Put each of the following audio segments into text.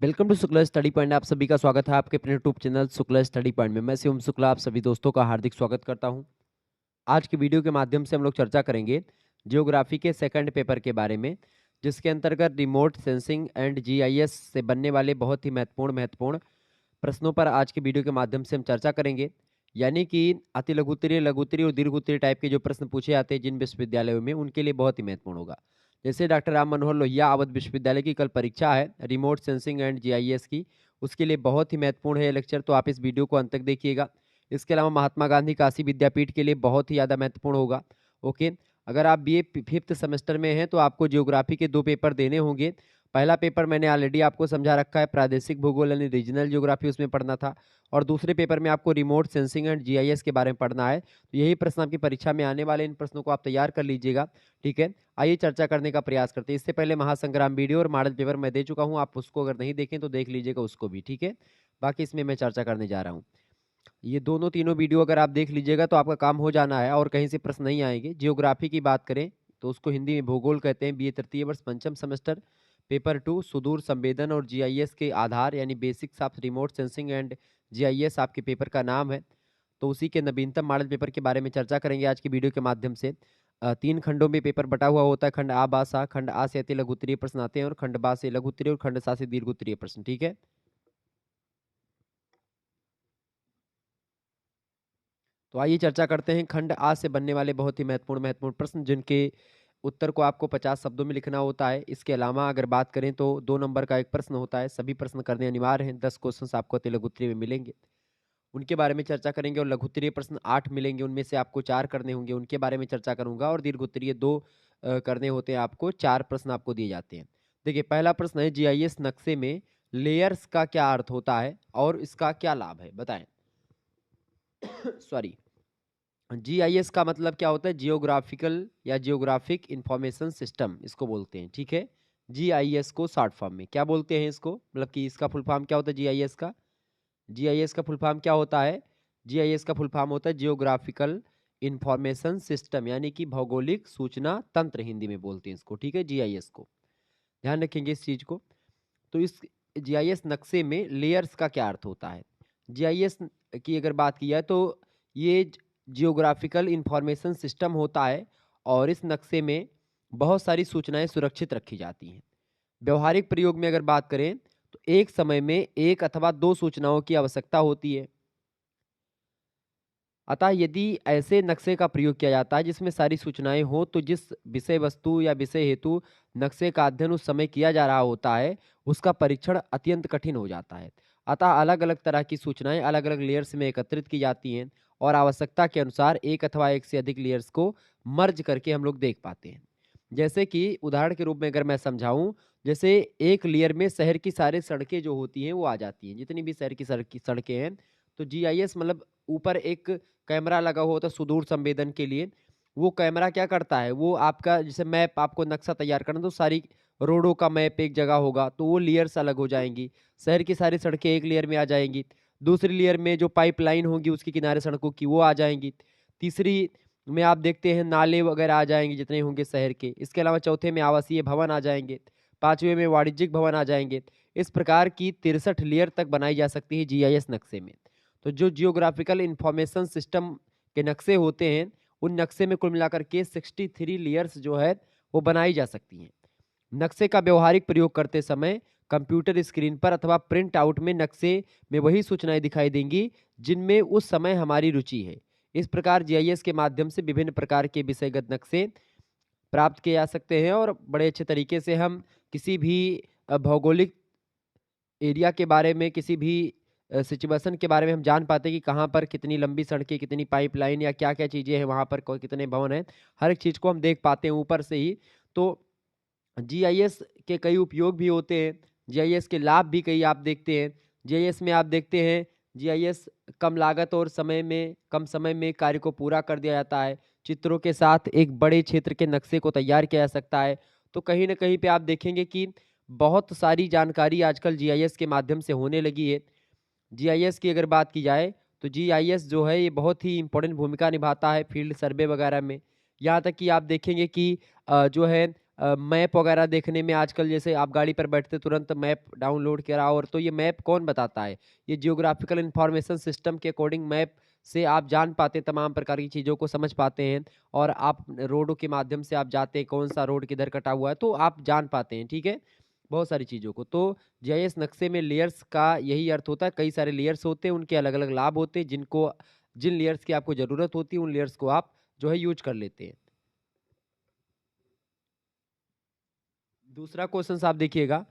Welcome to Shukla study point. आप सभी का स्वागत है आपके अपने YouTube channel Shukla study point में। मैं शिवम शुक्ला आप सभी दोस्तों का हार्दिक स्वागत करता हूं। आज की वीडियो के माध्यम से हम लोग चर्चा करेंगे जियोग्राफी के सेकंड पेपर के बारे में, जिसके अंतर्गत रिमोट सेंसिंग एंड जीआईएस से बनने वाले बहुत ही महत्वपूर्ण प्रश्नों पर आज की वीडियो के माध्यम से हम चर्चा करेंगे। यानी कि अति लघुत्तरीय, लघुत्तरीय और दीर्घोत्तरीय टाइप के जो प्रश्न पूछे जाते हैं जिन विश्वविद्यालयों में, उनके लिए बहुत ही महत्वपूर्ण होगा। जैसे डॉक्टर राम मनोहर लोहिया अवध विश्वविद्यालय की कल परीक्षा है रिमोट सेंसिंग एंड जीआईएस की, उसके लिए बहुत ही महत्वपूर्ण है ये लेक्चर, तो आप इस वीडियो को अंत तक देखिएगा। इसके अलावा महात्मा गांधी काशी विद्यापीठ के लिए बहुत ही ज़्यादा महत्वपूर्ण होगा। ओके, अगर आप बीए फिफ्थ सेमेस्टर में हैं तो आपको जियोग्राफी के 2 पेपर देने होंगे। पहला पेपर मैंने ऑलरेडी आपको समझा रखा है, प्रादेशिक भूगोल यानी रीजनल जियोग्राफी, उसमें पढ़ना था। और दूसरे पेपर में आपको रिमोट सेंसिंग एंड जीआईएस के बारे में पढ़ना है। तो यही प्रश्न आपकी परीक्षा में आने वाले, इन प्रश्नों को आप तैयार कर लीजिएगा। ठीक है, आइए चर्चा करने का प्रयास करते हैं। इससे पहले महासंग्राम वीडियो और मॉडल पेपर मैं दे चुका हूं, आप उसको अगर नहीं देखें तो देख लीजिएगा उसको भी। ठीक है, बाकी इसमें मैं चर्चा करने जा रहा हूं। ये दोनों तीनों वीडियो अगर आप देख लीजिएगा तो आपका काम हो जाना है और कहीं से प्रश्न नहीं आएंगे। जियोग्राफी की बात करें तो उसको हिंदी में भूगोल कहते हैं। बीए तृतीय वर्ष पंचम सेमेस्टर पेपर 2 सुदूर संवेदन और जीआईएस के आधार यानी basics of remote sensing and GIS आपके पेपर का नाम है। तो उसी के नवीनतम मॉडल पेपर के बारे में चर्चा करेंगे आज की वीडियो के माध्यम से। 3 खंडों में पेपर बटा हुआ होता है, खंड आ बा सा। खंड आ से अति लघुत्तरीय प्रश्न आते हैं और खंड बा से लघुत्तरीय और खंड सा से दीर्घोत्तरीय प्रश्न। ठीक है, तो आइए चर्चा करते हैं खंड आ से बनने वाले बहुत ही महत्वपूर्ण प्रश्न, जिनके उत्तर को आपको 50 शब्दों में लिखना होता है। इसके अलावा अगर बात करें तो 2 नंबर का एक प्रश्न होता है, सभी प्रश्न करने अनिवार्य हैं। 10 क्वेश्चन आपको अति लघुत्तरीय में मिलेंगे, उनके बारे में चर्चा करेंगे। और लघुत्तरीय प्रश्न 8 मिलेंगे, उनमें से आपको 4 करने होंगे, उनके बारे में चर्चा करूंगा। और दीर्घोत्तरीय 2 करने होते हैं आपको। 4 प्रश्न आपको दिए जाते हैं। देखिए, पहला प्रश्न है जीआईएस नक्शे में लेयर्स का क्या अर्थ होता है और इसका क्या लाभ है, बताएं। सॉरी, जीआईएस का मतलब क्या होता है? जियोग्राफिकल या जियोग्राफिक इंफॉर्मेशन सिस्टम इसको बोलते हैं। ठीक है, जीआईएस को शॉर्ट फॉर्म में क्या बोलते हैं इसको, मतलब कि इसका फुल फॉर्म क्या होता है जीआईएस का? जीआईएस का फुल फॉर्म क्या होता है? जीआईएस का फुल फॉर्म होता है जियोग्राफिकल इंफॉर्मेशन सिस्टम, यानी कि भौगोलिक सूचना तंत्र हिंदी में बोलते हैं इसको। ठीक है, जीआईएस को ध्यान रखेंगे इस चीज को। तो इस जीआईएस नक्शे में लेयर्स का क्या अर्थ होता है? जीआईएस की अगर बात की जाए तो ये जियोग्राफिकल इंफॉर्मेशन सिस्टम होता है और इस नक्शे में बहुत सारी सूचनाएं सुरक्षित रखी जाती हैं। व्यवहारिक प्रयोग में अगर बात करें तो एक समय में एक अथवा 2 सूचनाओं की आवश्यकता होती है। अतः यदि ऐसे नक्शे का प्रयोग किया जाता है जिसमें सारी सूचनाएं हो, तो जिस विषय वस्तु या विषय हेतु नक्शे का अध्ययन उस समय किया जा रहा होता है, उसका परीक्षण अत्यंत कठिन हो जाता है। अतः अलग अलग तरह की सूचनाएं अलग अलग लेयर्स में एकत्रित की जाती हैं और आवश्यकता के अनुसार एक अथवा एक से अधिक लेयर्स को मर्ज करके हम लोग देख पाते हैं। जैसे कि उदाहरण के रूप में अगर मैं समझाऊं, जैसे एक लेयर में शहर की सारी सड़कें जो होती हैं वो आ जाती हैं, जितनी भी शहर की सड़कें हैं। तो जीआईएस मतलब ऊपर एक कैमरा लगा हुआ होता है सुदूर संवेदन के लिए। वो कैमरा क्या करता है, वो आपका जैसे मैप, आपको नक्शा तैयार करना तो सारी रोडों का मैप एक जगह होगा तो वो लेयर्स अलग हो जाएंगी। शहर की सारी सड़कें एक लेयर में आ जाएंगी। दूसरी लेयर में जो पाइपलाइन होगी उसके किनारे सड़कों की वो आ जाएंगी। तीसरी में आप देखते हैं नाले वगैरह आ जाएंगे जितने होंगे शहर के। इसके अलावा चौथे में आवासीय भवन आ जाएंगे। पांचवें में वाणिज्यिक भवन आ जाएंगे। इस प्रकार की 63 लेयर तक बनाई जा सकती है जीआईएस नक्शे में। तो जो जियोग्राफिकल इंफॉर्मेशन सिस्टम के नक्शे होते हैं, उन नक्शे में कुल मिलाकर के 63 लेयर्स जो है वो बनाई जा सकती हैं। नक्शे का व्यवहारिक प्रयोग करते समय कंप्यूटर स्क्रीन पर अथवा प्रिंट आउट में नक्शे में वही सूचनाएं दिखाई देंगी जिनमें उस समय हमारी रुचि है। इस प्रकार जीआईएस के माध्यम से विभिन्न प्रकार के विषयगत नक्शे प्राप्त किए जा सकते हैं और बड़े अच्छे तरीके से हम किसी भी भौगोलिक एरिया के बारे में, किसी भी सिचुएशन के बारे में हम जान पाते हैं कि कहाँ पर कितनी लंबी सड़कें, कितनी पाइपलाइन या क्या क्या चीज़ें हैं, वहाँ पर कितने भवन हैं। हर एक चीज़ को हम देख पाते हैं ऊपर से ही। तो जीआईएस के कई उपयोग भी होते हैं, जीआईएस के लाभ भी कई आप देखते हैं। जीआईएस में आप देखते हैं, जीआईएस कम लागत और कम समय में कार्य को पूरा कर दिया जाता है। चित्रों के साथ एक बड़े क्षेत्र के नक्शे को तैयार किया जा सकता है। तो कहीं ना कहीं पे आप देखेंगे कि बहुत सारी जानकारी आजकल जीआईएस के माध्यम से होने लगी है। जीआईएस की अगर बात की जाए तो जीआईएस जो है ये बहुत ही इंपॉर्टेंट भूमिका निभाता है फील्ड सर्वे वगैरह में। यहाँ तक कि आप देखेंगे कि जो है मैप वगैरह देखने में आजकल जैसे आप गाड़ी पर बैठते तुरंत मैप डाउनलोड कराओ, और तो ये मैप कौन बताता है? ये जियोग्राफिकल इंफॉर्मेशन सिस्टम के अकॉर्डिंग मैप से आप जान पाते हैं, तमाम प्रकार की चीज़ों को समझ पाते हैं, और आप रोडों के माध्यम से आप जाते हैं, कौन सा रोड किधर कटा हुआ है, तो आप जान पाते हैं, ठीक है? बहुत सारी चीज़ों को। तो जीआईएस नक्शे में लेयर्स का यही अर्थ होता है, कई सारे लेयर्स होते हैं, उनके अलग-अलग लाभ होते हैं, जिन लेयर्स की आपको ज़रूरत होती है, उन लेयर्स को आप जो है यूज़ कर लेते हैं। दूसरा क्वेश्चन आप देखिएगा,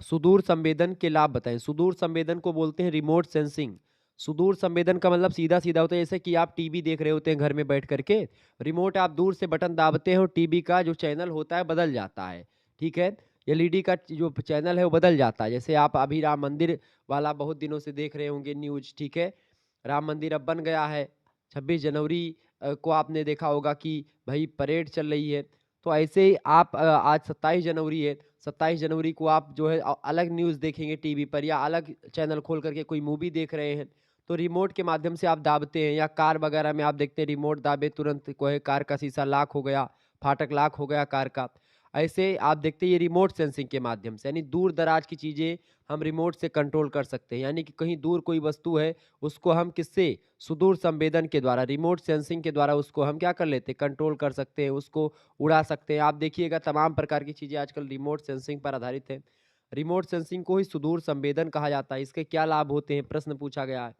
सुदूर संवेदन के लाभ बताएं। सुदूर संवेदन को बोलते हैं रिमोट सेंसिंग। सुदूर संवेदन का मतलब सीधा सीधा होता है, जैसे कि आप टीवी देख रहे होते हैं घर में बैठ करके, रिमोट आप दूर से बटन दाबते हैं और टीवी का जो चैनल होता है बदल जाता है, ठीक है? एलईडी का जो चैनल है वो बदल जाता है। जैसे आप अभी राम मंदिर वाला बहुत दिनों से देख रहे होंगे न्यूज, ठीक है? राम मंदिर अब बन गया है। 26 जनवरी को आपने देखा होगा कि भाई परेड चल रही है। तो ऐसे ही आप आज 27 जनवरी है, 27 जनवरी को आप जो है अलग न्यूज़ देखेंगे टीवी पर, या अलग चैनल खोल करके कोई मूवी देख रहे हैं, तो रिमोट के माध्यम से आप दाबते हैं, या कार वगैरह में आप देखते हैं रिमोट दाबे तुरंत कोई कार का शीशा लॉक हो गया, फाटक लॉक हो गया कार का। ऐसे आप देखते हैं ये रिमोट सेंसिंग के माध्यम से, यानी दूर दराज की चीज़ें हम रिमोट से कंट्रोल कर सकते हैं, यानी कि कहीं दूर कोई वस्तु है, उसको हम किससे, सुदूर संवेदन के द्वारा, रिमोट सेंसिंग के द्वारा उसको हम क्या कर लेते हैं, कंट्रोल कर सकते हैं, उसको उड़ा सकते हैं। आप देखिएगा तमाम प्रकार की चीज़ें आजकल रिमोट सेंसिंग पर आधारित है। रिमोट सेंसिंग को ही सुदूर संवेदन कहा जाता है। इसके क्या लाभ होते हैं, प्रश्न पूछा गया है।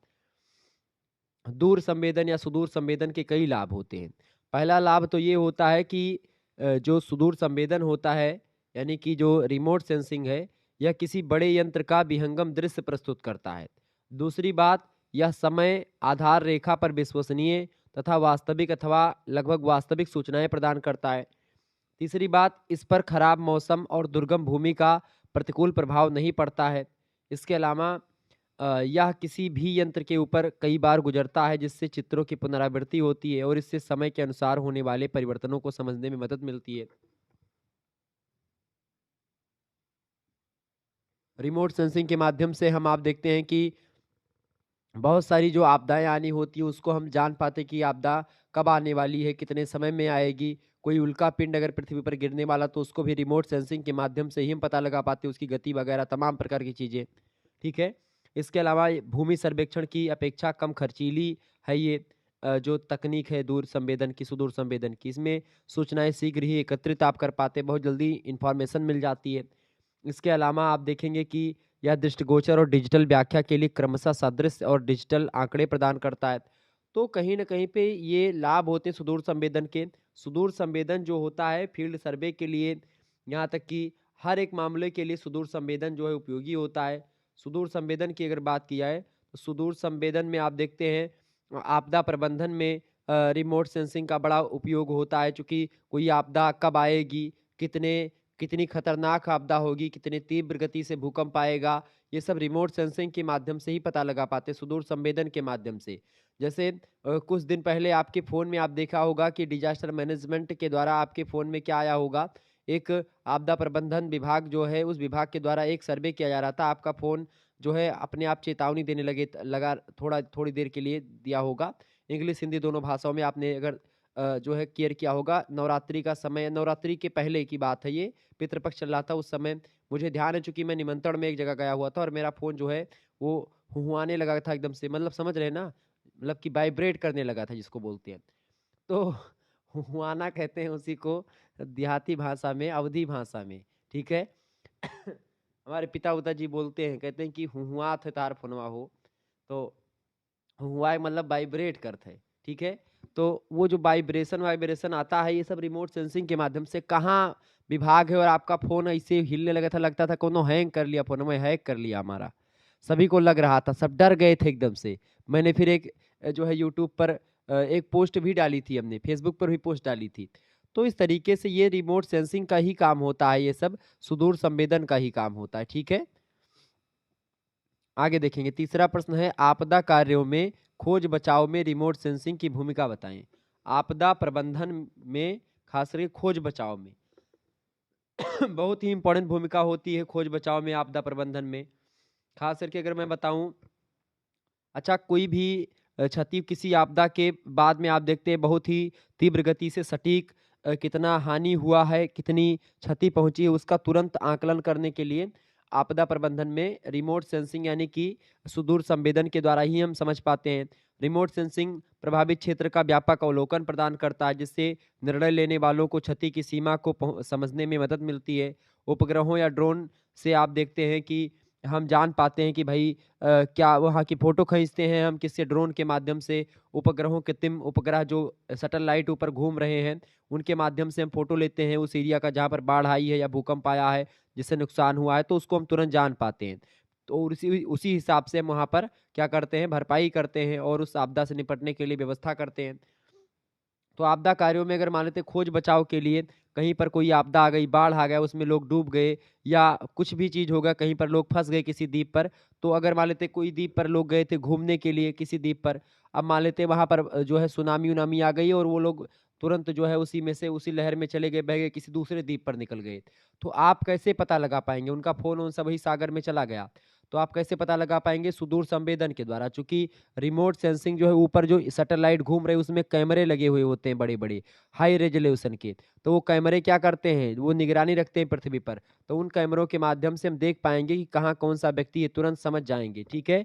दूर संवेदन या सुदूर संवेदन के कई लाभ होते हैं। पहला लाभ तो ये होता है कि जो सुदूर संवेदन होता है, यानी कि जो रिमोट सेंसिंग है, यह किसी बड़े यंत्र का विहंगम दृश्य प्रस्तुत करता है। दूसरी बात, यह समय आधार रेखा पर विश्वसनीय तथा वास्तविक अथवा लगभग वास्तविक सूचनाएं प्रदान करता है। तीसरी बात, इस पर खराब मौसम और दुर्गम भूमि का प्रतिकूल प्रभाव नहीं पड़ता है। इसके अलावा यह किसी भी यंत्र के ऊपर कई बार गुजरता है, जिससे चित्रों की पुनरावृत्ति होती है और इससे समय के अनुसार होने वाले परिवर्तनों को समझने में मदद मिलती है। रिमोट सेंसिंग के माध्यम से हम आप देखते हैं कि बहुत सारी जो आपदाएँ आनी होती हैं, उसको हम जान पाते हैं कि आपदा कब आने वाली है, कितने समय में आएगी। कोई उल्का पिंड अगर पृथ्वी पर गिरने वाला, तो उसको भी रिमोट सेंसिंग के माध्यम से ही हम पता लगा पाते हैं, उसकी गति वगैरह तमाम प्रकार की चीज़ें, ठीक है? इसके अलावा ये भूमि सर्वेक्षण की अपेक्षा कम खर्चीली है ये जो तकनीक है दूर संवेदन की, सुदूर संवेदन की। इसमें सूचनाएँ शीघ्र ही एकत्रित आप कर पाते हैं, बहुत जल्दी इन्फॉर्मेशन मिल जाती है। इसके अलावा आप देखेंगे कि यह दृष्टिगोचर और डिजिटल व्याख्या के लिए क्रमशः सादृश्य और डिजिटल आंकड़े प्रदान करता है। तो कहीं न कहीं पे ये लाभ होते हैं सुदूर संवेदन के। सुदूर संवेदन जो होता है फील्ड सर्वे के लिए, यहाँ तक कि हर एक मामले के लिए सुदूर संवेदन जो है उपयोगी होता है। सुदूर संवेदन की अगर बात की जाए, तो सुदूर संवेदन में आप देखते हैं आपदा प्रबंधन में रिमोट सेंसिंग का बड़ा उपयोग होता है, चूँकि कोई आपदा कब आएगी, कितने कितनी खतरनाक आपदा होगी, कितनी तीव्र गति से भूकंप आएगा, ये सब रिमोट सेंसिंग के माध्यम से ही पता लगा पाते हैं, सुदूर संवेदन के माध्यम से। जैसे कुछ दिन पहले आपके फ़ोन में आप देखा होगा कि डिज़ास्टर मैनेजमेंट के द्वारा आपके फ़ोन में क्या आया होगा, एक आपदा प्रबंधन विभाग जो है, उस विभाग के द्वारा एक सर्वे किया जा रहा था। आपका फ़ोन जो है अपने आप चेतावनी देने लगा, थोड़ी देर के लिए दिया होगा। इंग्लिश, हिंदी दोनों भाषाओं में आपने अगर जो है केयर किया होगा। नवरात्रि का समय, नवरात्रि के पहले की बात है ये, पितृपक्ष चल रहा था उस समय। मुझे ध्यान है चूँकि मैं निमंत्रण में एक जगह गया हुआ था और मेरा फ़ोन जो है वो हुहुआने लगा था एकदम से, मतलब समझ रहे हैं ना? मतलब कि वाइब्रेट करने लगा था जिसको बोलते हैं। तो हुहुआना कहते हैं उसी को देहाती भाषा में, अवधी भाषा में, ठीक है? हमारे पिता-उता जी बोलते हैं, कहते हैं कि हुहुआत है तार फोनवा हो। तो हुआ मतलब वाइब्रेट करता है, ठीक है? तो वो जो वाइब्रेशन वाइब्रेशन आता है, ये सब रिमोट सेंसिंग के माध्यम से कहाँ विभाग है, और आपका फ़ोन ऐसे हिलने लगा था, लगता था कोनो हैंग कर लिया, फ़ोन में हैक कर लिया हमारा। सभी को लग रहा था, सब डर गए थे एकदम से। मैंने फिर एक जो है यूट्यूब पर एक पोस्ट भी डाली थी हमने, फेसबुक पर भी पोस्ट डाली थी। तो इस तरीके से ये रिमोट सेंसिंग का ही काम होता है, ये सब सुदूर संवेदन का ही काम होता है, ठीक है? आगे देखेंगे, तीसरा प्रश्न है आपदा कार्यों में खोज बचाव में रिमोट सेंसिंग की भूमिका बताएं। आपदा प्रबंधन में खास करके खोज बचाव में बहुत ही इंपॉर्टेंट भूमिका होती है खोज बचाव में, आपदा प्रबंधन में। खास करके अगर मैं बताऊं, अच्छा कोई भी क्षति किसी आपदा के बाद में आप देखते हैं बहुत ही तीव्र गति से सटीक कितना हानि हुआ है, कितनी क्षति पहुँची है, उसका तुरंत आकलन करने के लिए आपदा प्रबंधन में रिमोट सेंसिंग यानी कि सुदूर संवेदन के द्वारा ही हम समझ पाते हैं। रिमोट सेंसिंग प्रभावित क्षेत्र का व्यापक अवलोकन प्रदान करता है, जिससे निर्णय लेने वालों को क्षति की सीमा को समझने में मदद मिलती है। उपग्रहों या ड्रोन से आप देखते हैं कि हम जान पाते हैं कि भाई क्या वहाँ की फ़ोटो खींचते हैं हम किससे, ड्रोन के माध्यम से। उपग्रहों कृत्रिम उपग्रह जो सैटेलाइट ऊपर घूम रहे हैं, उनके माध्यम से हम फ़ोटो लेते हैं उस एरिया का जहाँ पर बाढ़ आई है या भूकंप आया है, जिससे नुकसान हुआ है, तो उसको हम तुरंत जान पाते हैं। तो उसी उसी हिसाब से हम वहाँ पर क्या करते हैं, भरपाई करते हैं और उस आपदा से निपटने के लिए व्यवस्था करते हैं। तो आपदा कार्यों में अगर मान लेते हैं खोज बचाव के लिए कहीं पर कोई आपदा आ गई, बाढ़ आ गया, उसमें लोग डूब गए या कुछ भी चीज़ हो गया, कहीं पर लोग फँस गए किसी द्वीप पर, तो अगर मान लेते हैं कोई द्वीप पर लोग गए थे घूमने के लिए किसी द्वीप पर, अब मान लेते हैं वहाँ पर जो है सुनामी-वुनामी आ गई और वो लोग तुरंत जो है उसी में से उसी लहर में चले गए, बह गए, किसी दूसरे द्वीप पर निकल गए। तो आप कैसे पता लगा पाएँगे? उनका फ़ोन-वोन सब वही सागर में चला गया। तो आप कैसे पता लगा पाएँगे? सुदूर संवेदन के द्वारा, चूँकि रिमोट सेंसिंग जो है ऊपर जो सैटेलाइट घूम रहे हैं उसमें कैमरे लगे हुए होते हैं बड़े-बड़े, हाई रेज़ोल्यूशन के। तो वो कैमरे क्या करते हैं, वो निगरानी रखते हैं पृथ्वी पर। तो उन कैमरों के माध्यम से हम देख पाएँगे कि कहाँ कौन-सा व्यक्ति है, तुरंत समझ जाएँगे, ठीक है?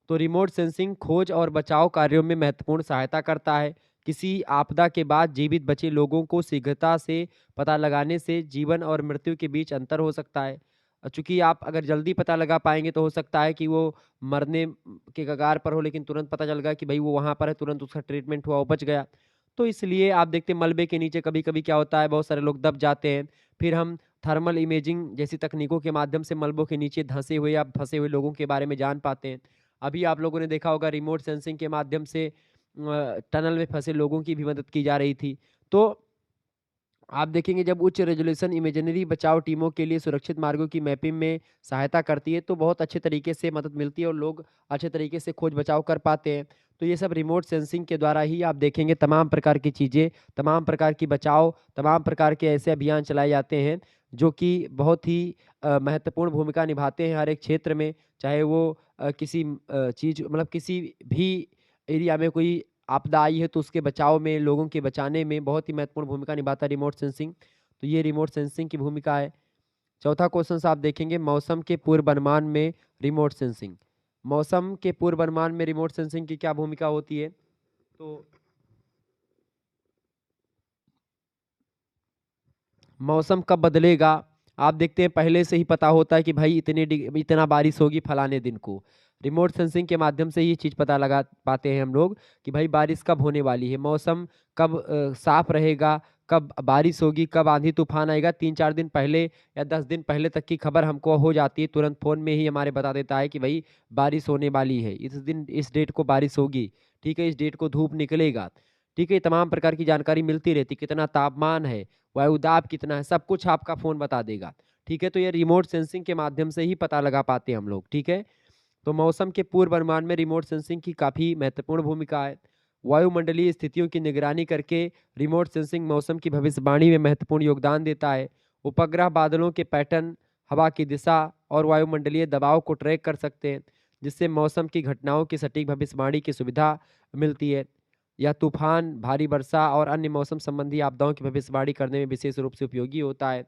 तो रिमोट सेंसिंग खोज और बचाव कार्यों में महत्वपूर्ण सहायता करता है। किसी आपदा के बाद जीवित बचे लोगों को शीघ्रता से पता लगाने से जीवन और मृत्यु के बीच अंतर हो सकता है। चूँकि आप अगर जल्दी पता लगा पाएँगे तो हो सकता है कि वो मरने के कगार पर हो, लेकिन तुरंत पता चल गया कि भई वो वहाँ पर है, तुरंत उसका ट्रीटमेंट हुआ, वो बच गया। तो इसलिए आप देखते हैं मलबे के नीचे कभी-कभी क्या होता है, बहुत सारे लोग दब जाते हैं। फिर हम थर्मल इमेजिंग जैसी तकनीकों के माध्यम से मलबों के नीचे धँसे हुए या फँसे हुए लोगों के बारे में जान पाते हैं। अभी आप लोगों ने देखा होगा रिमोट सेंसिंग के माध्यम से टनल में फँसे लोगों की भी मदद की जा रही थी। तो आप देखेंगे जब उच्च रेज़ोल्यूशन इमेजिनरी बचाव टीमों के लिए सुरक्षित मार्गों की मैपिंग में सहायता करती है, तो बहुत अच्छे तरीके से मदद मिलती है और लोग अच्छे तरीके से खोज बचाव कर पाते हैं। तो ये सब रिमोट सेंसिंग के द्वारा ही आप देखेंगे तमाम प्रकार की चीज़ें, तमाम प्रकार की बचाव, तमाम प्रकार के ऐसे अभियान चलाए जाते हैं, जो कि बहुत ही महत्वपूर्ण भूमिका निभाते हैं हर एक क्षेत्र में। चाहे वो किसी चीज़ मतलब किसी भी एरिया में कोई आपदा आई है तो उसके बचाव में, लोगों के बचाने में बहुत ही महत्वपूर्ण भूमिका निभाता है रिमोट सेंसिंग। तो ये रिमोट सेंसिंग की भूमिका है। चौथा क्वेश्चन आप देखेंगे मौसम के पूर्वानुमान में रिमोट सेंसिंग। मौसम के पूर्वानुमान में रिमोट सेंसिंग की क्या भूमिका होती है? तो मौसम कब बदलेगा? आप देखते हैं पहले से ही पता होता है कि भाई इतना बारिश होगी फलाने दिन को। रिमोट सेंसिंग के माध्यम से ये चीज़ पता लगा पाते हैं हम लोग कि भाई बारिश कब होने वाली है, मौसम कब साफ रहेगा, कब बारिश होगी, कब आंधी-तूफान आएगा, 3-4 दिन पहले या 10 दिन पहले तक की खबर हमको हो जाती है, तुरंत फ़ोन में ही हमारे बता देता है कि भई बारिश होने वाली है, इस दिन इस डेट को बारिश होगी, ठीक है, इस डेट को धूप निकलेगा, ठीक है, तमाम प्रकार की जानकारी मिलती रहती है, कितना तापमान है, वायुदाब कितना है, सब कुछ आपका फ़ोन बता देगा। ठीक है? तो ये रिमोट सेंसिंग के माध्यम से ही पता लगा पाते हैं हम लोग, ठीक है? तो मौसम के पूर्वानुमान में रिमोट सेंसिंग की काफ़ी महत्वपूर्ण भूमिका है। वायुमंडलीय स्थितियों की निगरानी करके रिमोट सेंसिंग मौसम की भविष्यवाणी में महत्वपूर्ण योगदान देता है। उपग्रह बादलों के पैटर्न, हवा की दिशा और वायुमंडलीय दबाव को ट्रैक कर सकते हैं, जिससे मौसम की घटनाओं की सटीक भविष्यवाणी की सुविधा मिलती है। या तूफान, भारी वर्षा और अन्य मौसम संबंधी आपदाओं की भविष्यवाणी करने में विशेष रूप से उपयोगी होता है,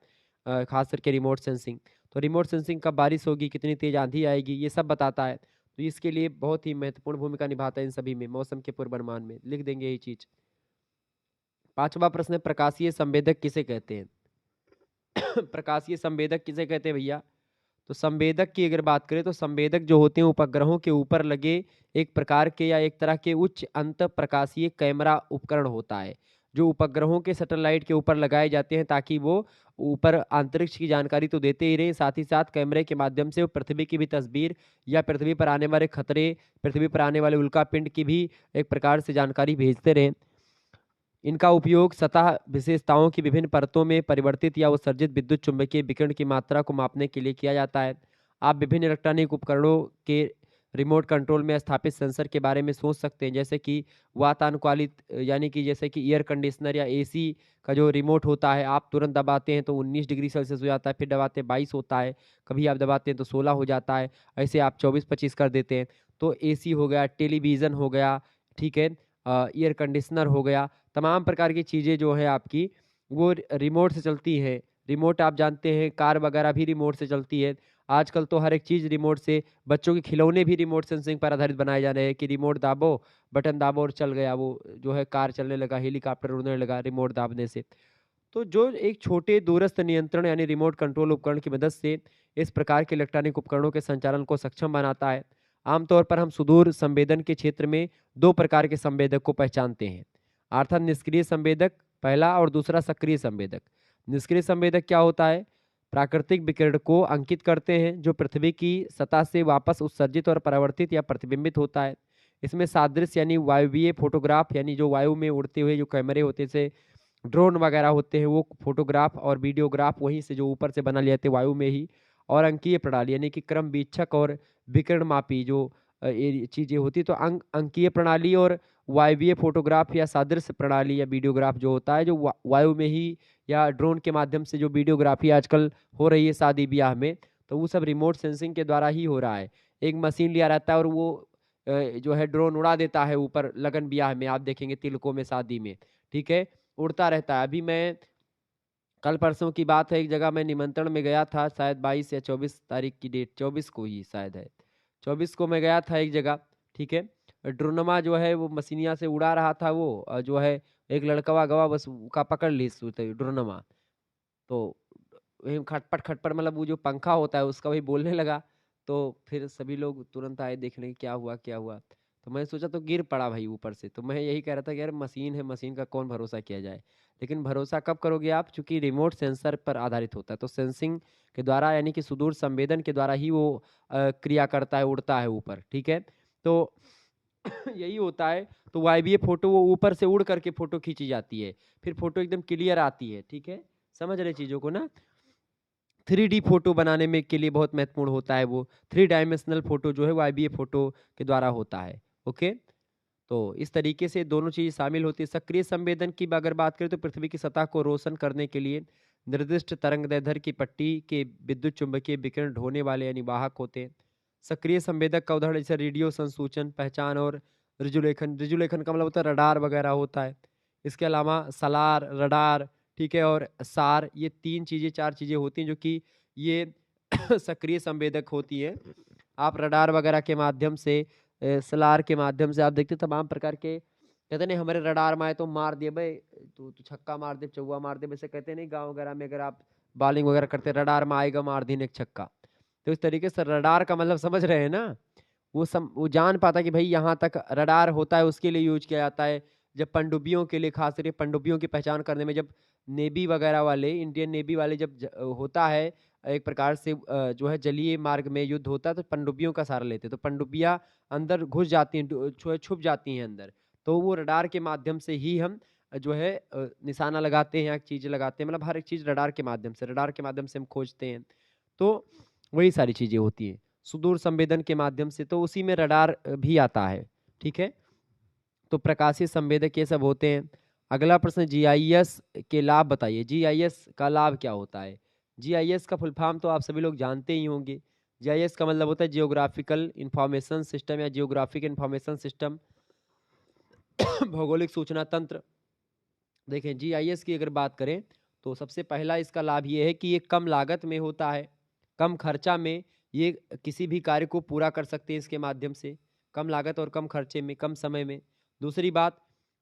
खास करके रिमोट सेंसिंग। तो रिमोट सेंसिंग कब बारिश होगी, कितनी तेज़ आंधी आएगी, ये सब बताता है। तो इसके लिए बहुत ही महत्वपूर्ण भूमिका निभाता है इन सभी में, मौसम के पूर्वानुमान में। लिख देंगे यही चीज़। 5वां प्रश्न है प्रकाशीय संवेदक किसे कहते हैं? प्रकाशीय संवेदक किसे कहते हैं भैया? तो संवेदक की अगर बात करें तो संवेदक जो होते हैं उपग्रहों के ऊपर लगे एक प्रकार के या एक तरह के उच्च अंत प्रकाशीय कैमरा उपकरण होता है, जो उपग्रहों के सैटेलाइट के ऊपर लगाए जाते हैं ताकि वो ऊपर अंतरिक्ष की जानकारी तो देते ही रहे, साथ ही साथ कैमरे के माध्यम से वो पृथ्वी की भी तस्वीर या पृथ्वी पर आने वाले खतरे, पृथ्वी पर आने वाले उल्कापिंड की भी एक प्रकार से जानकारी भेजते रहें। इनका उपयोग सतह विशेषताओं की विभिन्न परतों में परिवर्तित या उत्सर्जित विद्युत चुम्बकीय विकिरण की मात्रा को मापने के लिए किया जाता है। आप विभिन्न इलेक्ट्रॉनिक उपकरणों के रिमोट कंट्रोल में स्थापित सेंसर के बारे में सोच सकते हैं, जैसे कि वातानुकूलित यानी कि जैसे कि एयर कंडीशनर या एसी का जो रिमोट होता है, आप तुरंत दबाते हैं तो 19 डिग्री सेल्सियस हो जाता है, फिर दबाते हैं 22 होता है, कभी आप दबाते हैं तो 16 हो जाता है, ऐसे आप 24-25 कर देते हैं। तो एसी हो गया, टेलीविज़न हो गया, ठीक है, एयर कंडीशनर हो गया, तमाम प्रकार की चीज़ें जो है आपकी वो रिमोट से चलती हैं। रिमोट आप जानते हैं कार वगैरह भी रिमोट से चलती है। आजकल तो हर एक चीज़ रिमोट से, बच्चों के खिलौने भी रिमोट सेंसिंग पर आधारित बनाए जा रहे हैं कि रिमोट दाबो, बटन दाबो और चल गया वो जो है कार चलने लगा, हेलीकॉप्टर उड़ने लगा रिमोट दाबने से। तो जो एक छोटे दूरस्थ नियंत्रण यानी रिमोट कंट्रोल उपकरण की मदद से इस प्रकार के इलेक्ट्रॉनिक उपकरणों के संचालन को सक्षम बनाता है। आमतौर पर हम सुदूर संवेदन के क्षेत्र में 2 प्रकार के संवेदक को पहचानते हैं, अर्थात निष्क्रिय संवेदक पहला और दूसरा सक्रिय संवेदक। निष्क्रिय संवेदक क्या होता है? प्राकृतिक विकिरण को अंकित करते हैं जो पृथ्वी की सतह से वापस उत्सर्जित और परावर्तित या प्रतिबिंबित होता है। इसमें सादृश्य यानी वायवीय फोटोग्राफ यानी जो वायु में उड़ते हुए जो कैमरे होते हैं, जैसे ड्रोन वगैरह होते हैं, वो फोटोग्राफ और वीडियोग्राफ वहीं से जो ऊपर से बना लिए जाते हैं वायु में ही। और अंकीय प्रणाली यानी कि क्रम वीक्षक और विकिरण मापी जो ये चीज़ें होती हैं, तो अंकीय प्रणाली और वायवीय फोटोग्राफ या सादृश्य प्रणाली या वीडियोग्राफ जो होता है, जो वायु में ही या ड्रोन के माध्यम से जो वीडियोग्राफी आजकल हो रही है शादी ब्याह में, तो वो सब रिमोट सेंसिंग के द्वारा ही हो रहा है। एक मशीन लिया रहता है और वो जो है ड्रोन उड़ा देता है ऊपर, लगन ब्याह में आप देखेंगे, तिलकों में, शादी में, ठीक है, उड़ता रहता है। अभी मैं कल परसों की बात है, एक जगह मैं निमंत्रण में गया था, शायद 22 या 24 तारीख की डेट, 24 को ही शायद है, 24 को मैं गया था एक जगह, ठीक है। ड्रोनमा जो है वो मशीनिया से उड़ा रहा था वो, जो है एक लड़कवा गवा बस का पकड़ ली ड्रोनमा। तो वही खटपट खटपट मतलब वो जो पंखा होता है उसका वही बोलने लगा। तो फिर सभी लोग तुरंत आए देखने क्या हुआ क्या हुआ। तो मैं सोचा तो गिर पड़ा भाई ऊपर से। तो मैं यही कह रहा था कि यार मशीन है, मशीन का कौन भरोसा किया जाए। लेकिन भरोसा कब करोगे आप, चूंकि रिमोट सेंसर पर आधारित होता है, तो सेंसिंग के द्वारा यानी कि सुदूर संवेदन के द्वारा ही वो क्रिया करता है, उड़ता है ऊपर, ठीक है। तो यही होता है। तो वायवीय फोटो वो ऊपर से उड़ करके फोटो खींची जाती है, फिर फोटो एकदम क्लियर आती है, ठीक है। समझ रहे चीजों को ना। 3D फोटो बनाने में के लिए बहुत महत्वपूर्ण होता है वो। 3 डायमेंशनल फोटो जो है वो आईबीए फोटो के द्वारा होता है। ओके। तो इस तरीके से दोनों चीज़ शामिल होती है। सक्रिय संवेदन की अगर बात करें तो पृथ्वी की सतह को रोशन करने के लिए निर्दिष्ट तरंगदैर्ध्य की पट्टी के विद्युत चुंबकीय विकिरण ढोने वाले यानी वाहक होते हैं। सक्रिय संवेदक का उदाहरण जैसे रेडियो संसूचन, पहचान और रिजुलेखन। रिजुलेखन का मतलब होता है रडार वगैरह होता है। इसके अलावा सलार, रडार, ठीक है, और सार, ये 3 चीज़ें 4 चीज़ें होती हैं जो कि ये सक्रिय संवेदक होती हैं। आप रडार वगैरह के माध्यम से, सलार के माध्यम से आप देखते हैं तमाम प्रकार के, कहते नहीं हमारे रडार में आए तो मार दिए भाई, तू छक्का मार दे, चौवा मार दे, वैसे कहते नहीं गाँव वगैरह में अगर आप बॉलिंग वगैरह करते रडार में आएगा मार दिन एक छक्का। तो इस तरीके से रडार का मतलब समझ रहे हैं ना। वो जान पाता कि भाई यहाँ तक रडार होता है, उसके लिए यूज किया जाता है। जब पनडुब्बियों के लिए, खास करके पनडुब्बियों की पहचान करने में, जब नेवी वगैरह वाले, इंडियन नेवी वाले जब होता है एक प्रकार से जो है जलीय मार्ग में युद्ध होता है, तो पनडुब्बियों का सहारा लेते हैं। तो पनडुब्बियाँ अंदर घुस जाती हैं, छुप जाती हैं अंदर। तो वो रडार के माध्यम से ही हम जो है निशाना लगाते हैं या चीज़ें लगाते हैं, मतलब हर एक चीज़ रडार के माध्यम से, रडार के माध्यम से हम खोजते हैं। तो वही सारी चीज़ें होती हैं सुदूर संवेदन के माध्यम से, तो उसी में रडार भी आता है, ठीक है। तो प्रकाशीय संवेदक ये सब होते हैं। अगला प्रश्न, जीआईएस के लाभ बताइए। जीआईएस का लाभ क्या होता है? जीआईएस का फुल फॉर्म तो आप सभी लोग जानते ही होंगे। जीआईएस का मतलब होता है जियोग्राफिकल इंफॉर्मेशन सिस्टम या जियोग्राफिक इंफॉर्मेशन सिस्टम, भौगोलिक सूचना तंत्र। देखें जीआईएस की अगर बात करें तो सबसे पहला इसका लाभ ये है कि ये कम लागत में होता है, कम खर्चा में ये किसी भी कार्य को पूरा कर सकते हैं इसके माध्यम से, कम लागत और कम खर्चे में, कम समय में। दूसरी बात,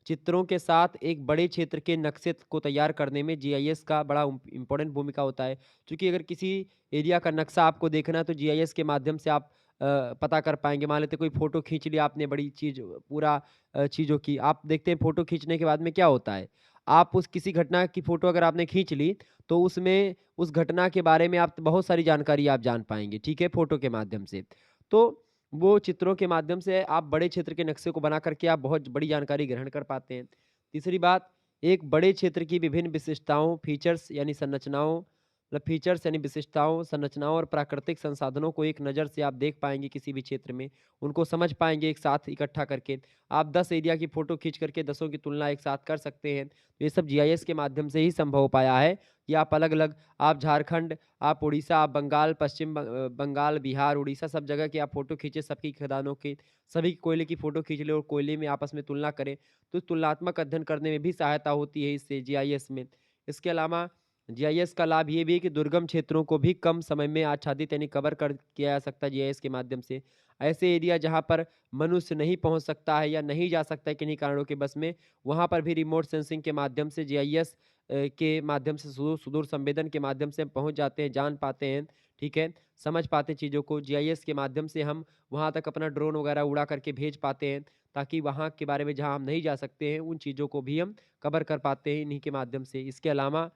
चित्रों के साथ एक बड़े क्षेत्र के नक्शे को तैयार करने में जीआईएस का बड़ा इम्पोर्टेंट भूमिका होता है। क्योंकि अगर किसी एरिया का नक्शा आपको देखना है तो जीआईएस के माध्यम से आप पता कर पाएंगे। मान लेते कोई फोटो खींच लिया आपने, बड़ी चीज पूरा चीज़ों की, आप देखते हैं फोटो खींचने के बाद में क्या होता है, आप उस किसी घटना की फ़ोटो अगर आपने खींच ली, तो उसमें उस घटना के बारे में आप बहुत सारी जानकारी आप जान पाएँगे, ठीक है, फ़ोटो के माध्यम से। तो वो चित्रों के माध्यम से आप बड़े क्षेत्र के नक्शे को बना करके आप बहुत बड़ी जानकारी ग्रहण कर पाते हैं। तीसरी बात, एक बड़े क्षेत्र की विभिन्न विशिष्टताओं, फीचर्स यानी संरचनाओं, मतलब फीचर्स यानी विशिष्टताओं, संरचनाओं और प्राकृतिक संसाधनों को एक नज़र से आप देख पाएँगे किसी भी क्षेत्र में, उनको समझ पाएँगे एक साथ इकट्ठा करके। आप 10 एरिया की फ़ोटो खींच करके 10 की तुलना एक साथ कर सकते हैं। तो ये सब जीआईएस के माध्यम से ही संभव हो पाया है कि आप अलग-अलग, आप झारखंड, आप उड़ीसा, आप बंगाल, बंगाल, बिहार, उड़ीसा, सब जगह की आप फ़ोटो खींचे, सबकी खदानों की, सभी कोयले की फ़ोटो खींच लें और कोयले में आपस में तुलना करें। तो तुलनात्मक अध्ययन करने में भी सहायता होती है इससे जीआईएस में। इसके अलावा जीआईएस का लाभ ये भी है कि दुर्गम क्षेत्रों को भी कम समय में आच्छादित यानी कवर कर किया जा सकता है जीआईएस के माध्यम से। ऐसे एरिया जहाँ पर मनुष्य नहीं पहुँच सकता है या नहीं जा सकता है किन्हीं कारणों के बस में, वहाँ पर भी रिमोट सेंसिंग के माध्यम से जीआईएस के माध्यम से सुदूर सुदूर संवेदन के माध्यम से हम पहुँच जाते हैं, जान पाते हैं, ठीक है? समझ पाते हैं चीज़ों को। जीआईएस के माध्यम से हम वहाँ तक अपना ड्रोन वगैरह उड़ा करके भेज पाते हैं, ताकि वहाँ के बारे में जहाँ हम नहीं जा सकते हैं, उन चीज़ों को भी हम कवर कर पाते हैं इन्हीं के माध्यम से। इसके अलावा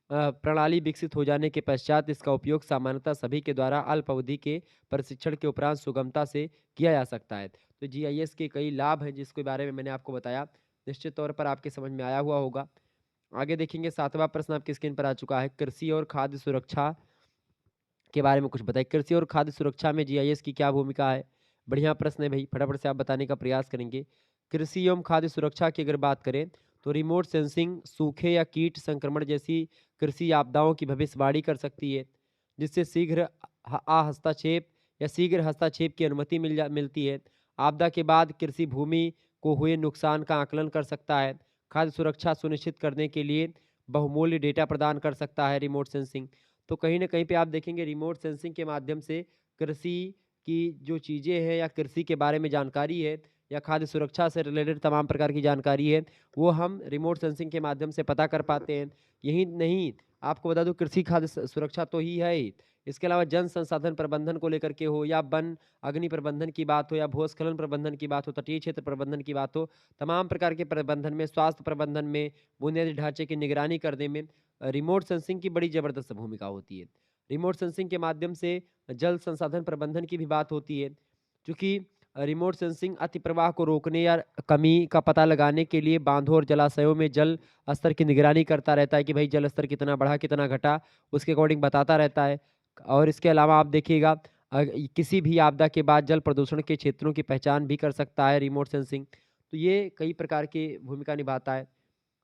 प्रणाली विकसित हो जाने के पश्चात इसका उपयोग सामान्यतः सभी के द्वारा अल्प अवधि के प्रशिक्षण के उपरांत सुगमता से किया जा सकता है। तो जीआईएस के कई लाभ हैं जिसके बारे में मैंने आपको बताया। निश्चित तौर पर आपके समझ में आया हुआ होगा। आगे देखेंगे 7वां प्रश्न आपकी स्क्रीन पर आ चुका है। कृषि और खाद्य सुरक्षा के बारे में कुछ बताइए। कृषि और खाद्य सुरक्षा में जीआईएस की क्या भूमिका है? बढ़िया प्रश्न है भई, फटाफट से आप बताने का प्रयास करेंगे। कृषि एवं खाद्य सुरक्षा की अगर बात करें, तो रिमोट सेंसिंग सूखे या कीट संक्रमण जैसी कृषि आपदाओं की भविष्यवाणी कर सकती है, जिससे शीघ्र हस्तक्षेप या शीघ्र हस्तक्षेप की अनुमति मिलती है। आपदा के बाद कृषि भूमि को हुए नुकसान का आकलन कर सकता है। खाद्य सुरक्षा सुनिश्चित करने के लिए बहुमूल्य डेटा प्रदान कर सकता है रिमोट सेंसिंग। तो कहीं न कहीं पे आप देखेंगे रिमोट सेंसिंग के माध्यम से कृषि की जो चीज़ें हैं या कृषि के बारे में जानकारी है या खाद्य सुरक्षा से रिलेटेड तमाम प्रकार की जानकारी है, वो हम रिमोट सेंसिंग के माध्यम से पता कर पाते हैं। यही नहीं, आपको बता दूँ कृषि खाद्य सुरक्षा तो ही है ही, इसके अलावा जन संसाधन प्रबंधन को लेकर के हो या वन अग्नि प्रबंधन की बात हो या भूस्खलन प्रबंधन की बात हो, तटीय क्षेत्र प्रबंधन की बात हो, तमाम प्रकार के प्रबंधन में, स्वास्थ्य प्रबंधन में, बुनियादी ढांचे की निगरानी करने में रिमोट सेंसिंग की बड़ी ज़बरदस्त भूमिका होती है। रिमोट सेंसिंग के माध्यम से जल संसाधन प्रबंधन की भी बात होती है, चूँकि रिमोट सेंसिंग अतिप्रवाह को रोकने या कमी का पता लगाने के लिए बांधों और जलाशयों में जल स्तर की निगरानी करता रहता है कि भाई जल स्तर कितना बढ़ा, कितना घटा, उसके अकॉर्डिंग बताता रहता है। और इसके अलावा आप देखिएगा किसी भी आपदा के बाद जल प्रदूषण के क्षेत्रों की पहचान भी कर सकता है रिमोट सेंसिंग। तो ये कई प्रकार की भूमिका निभाता है।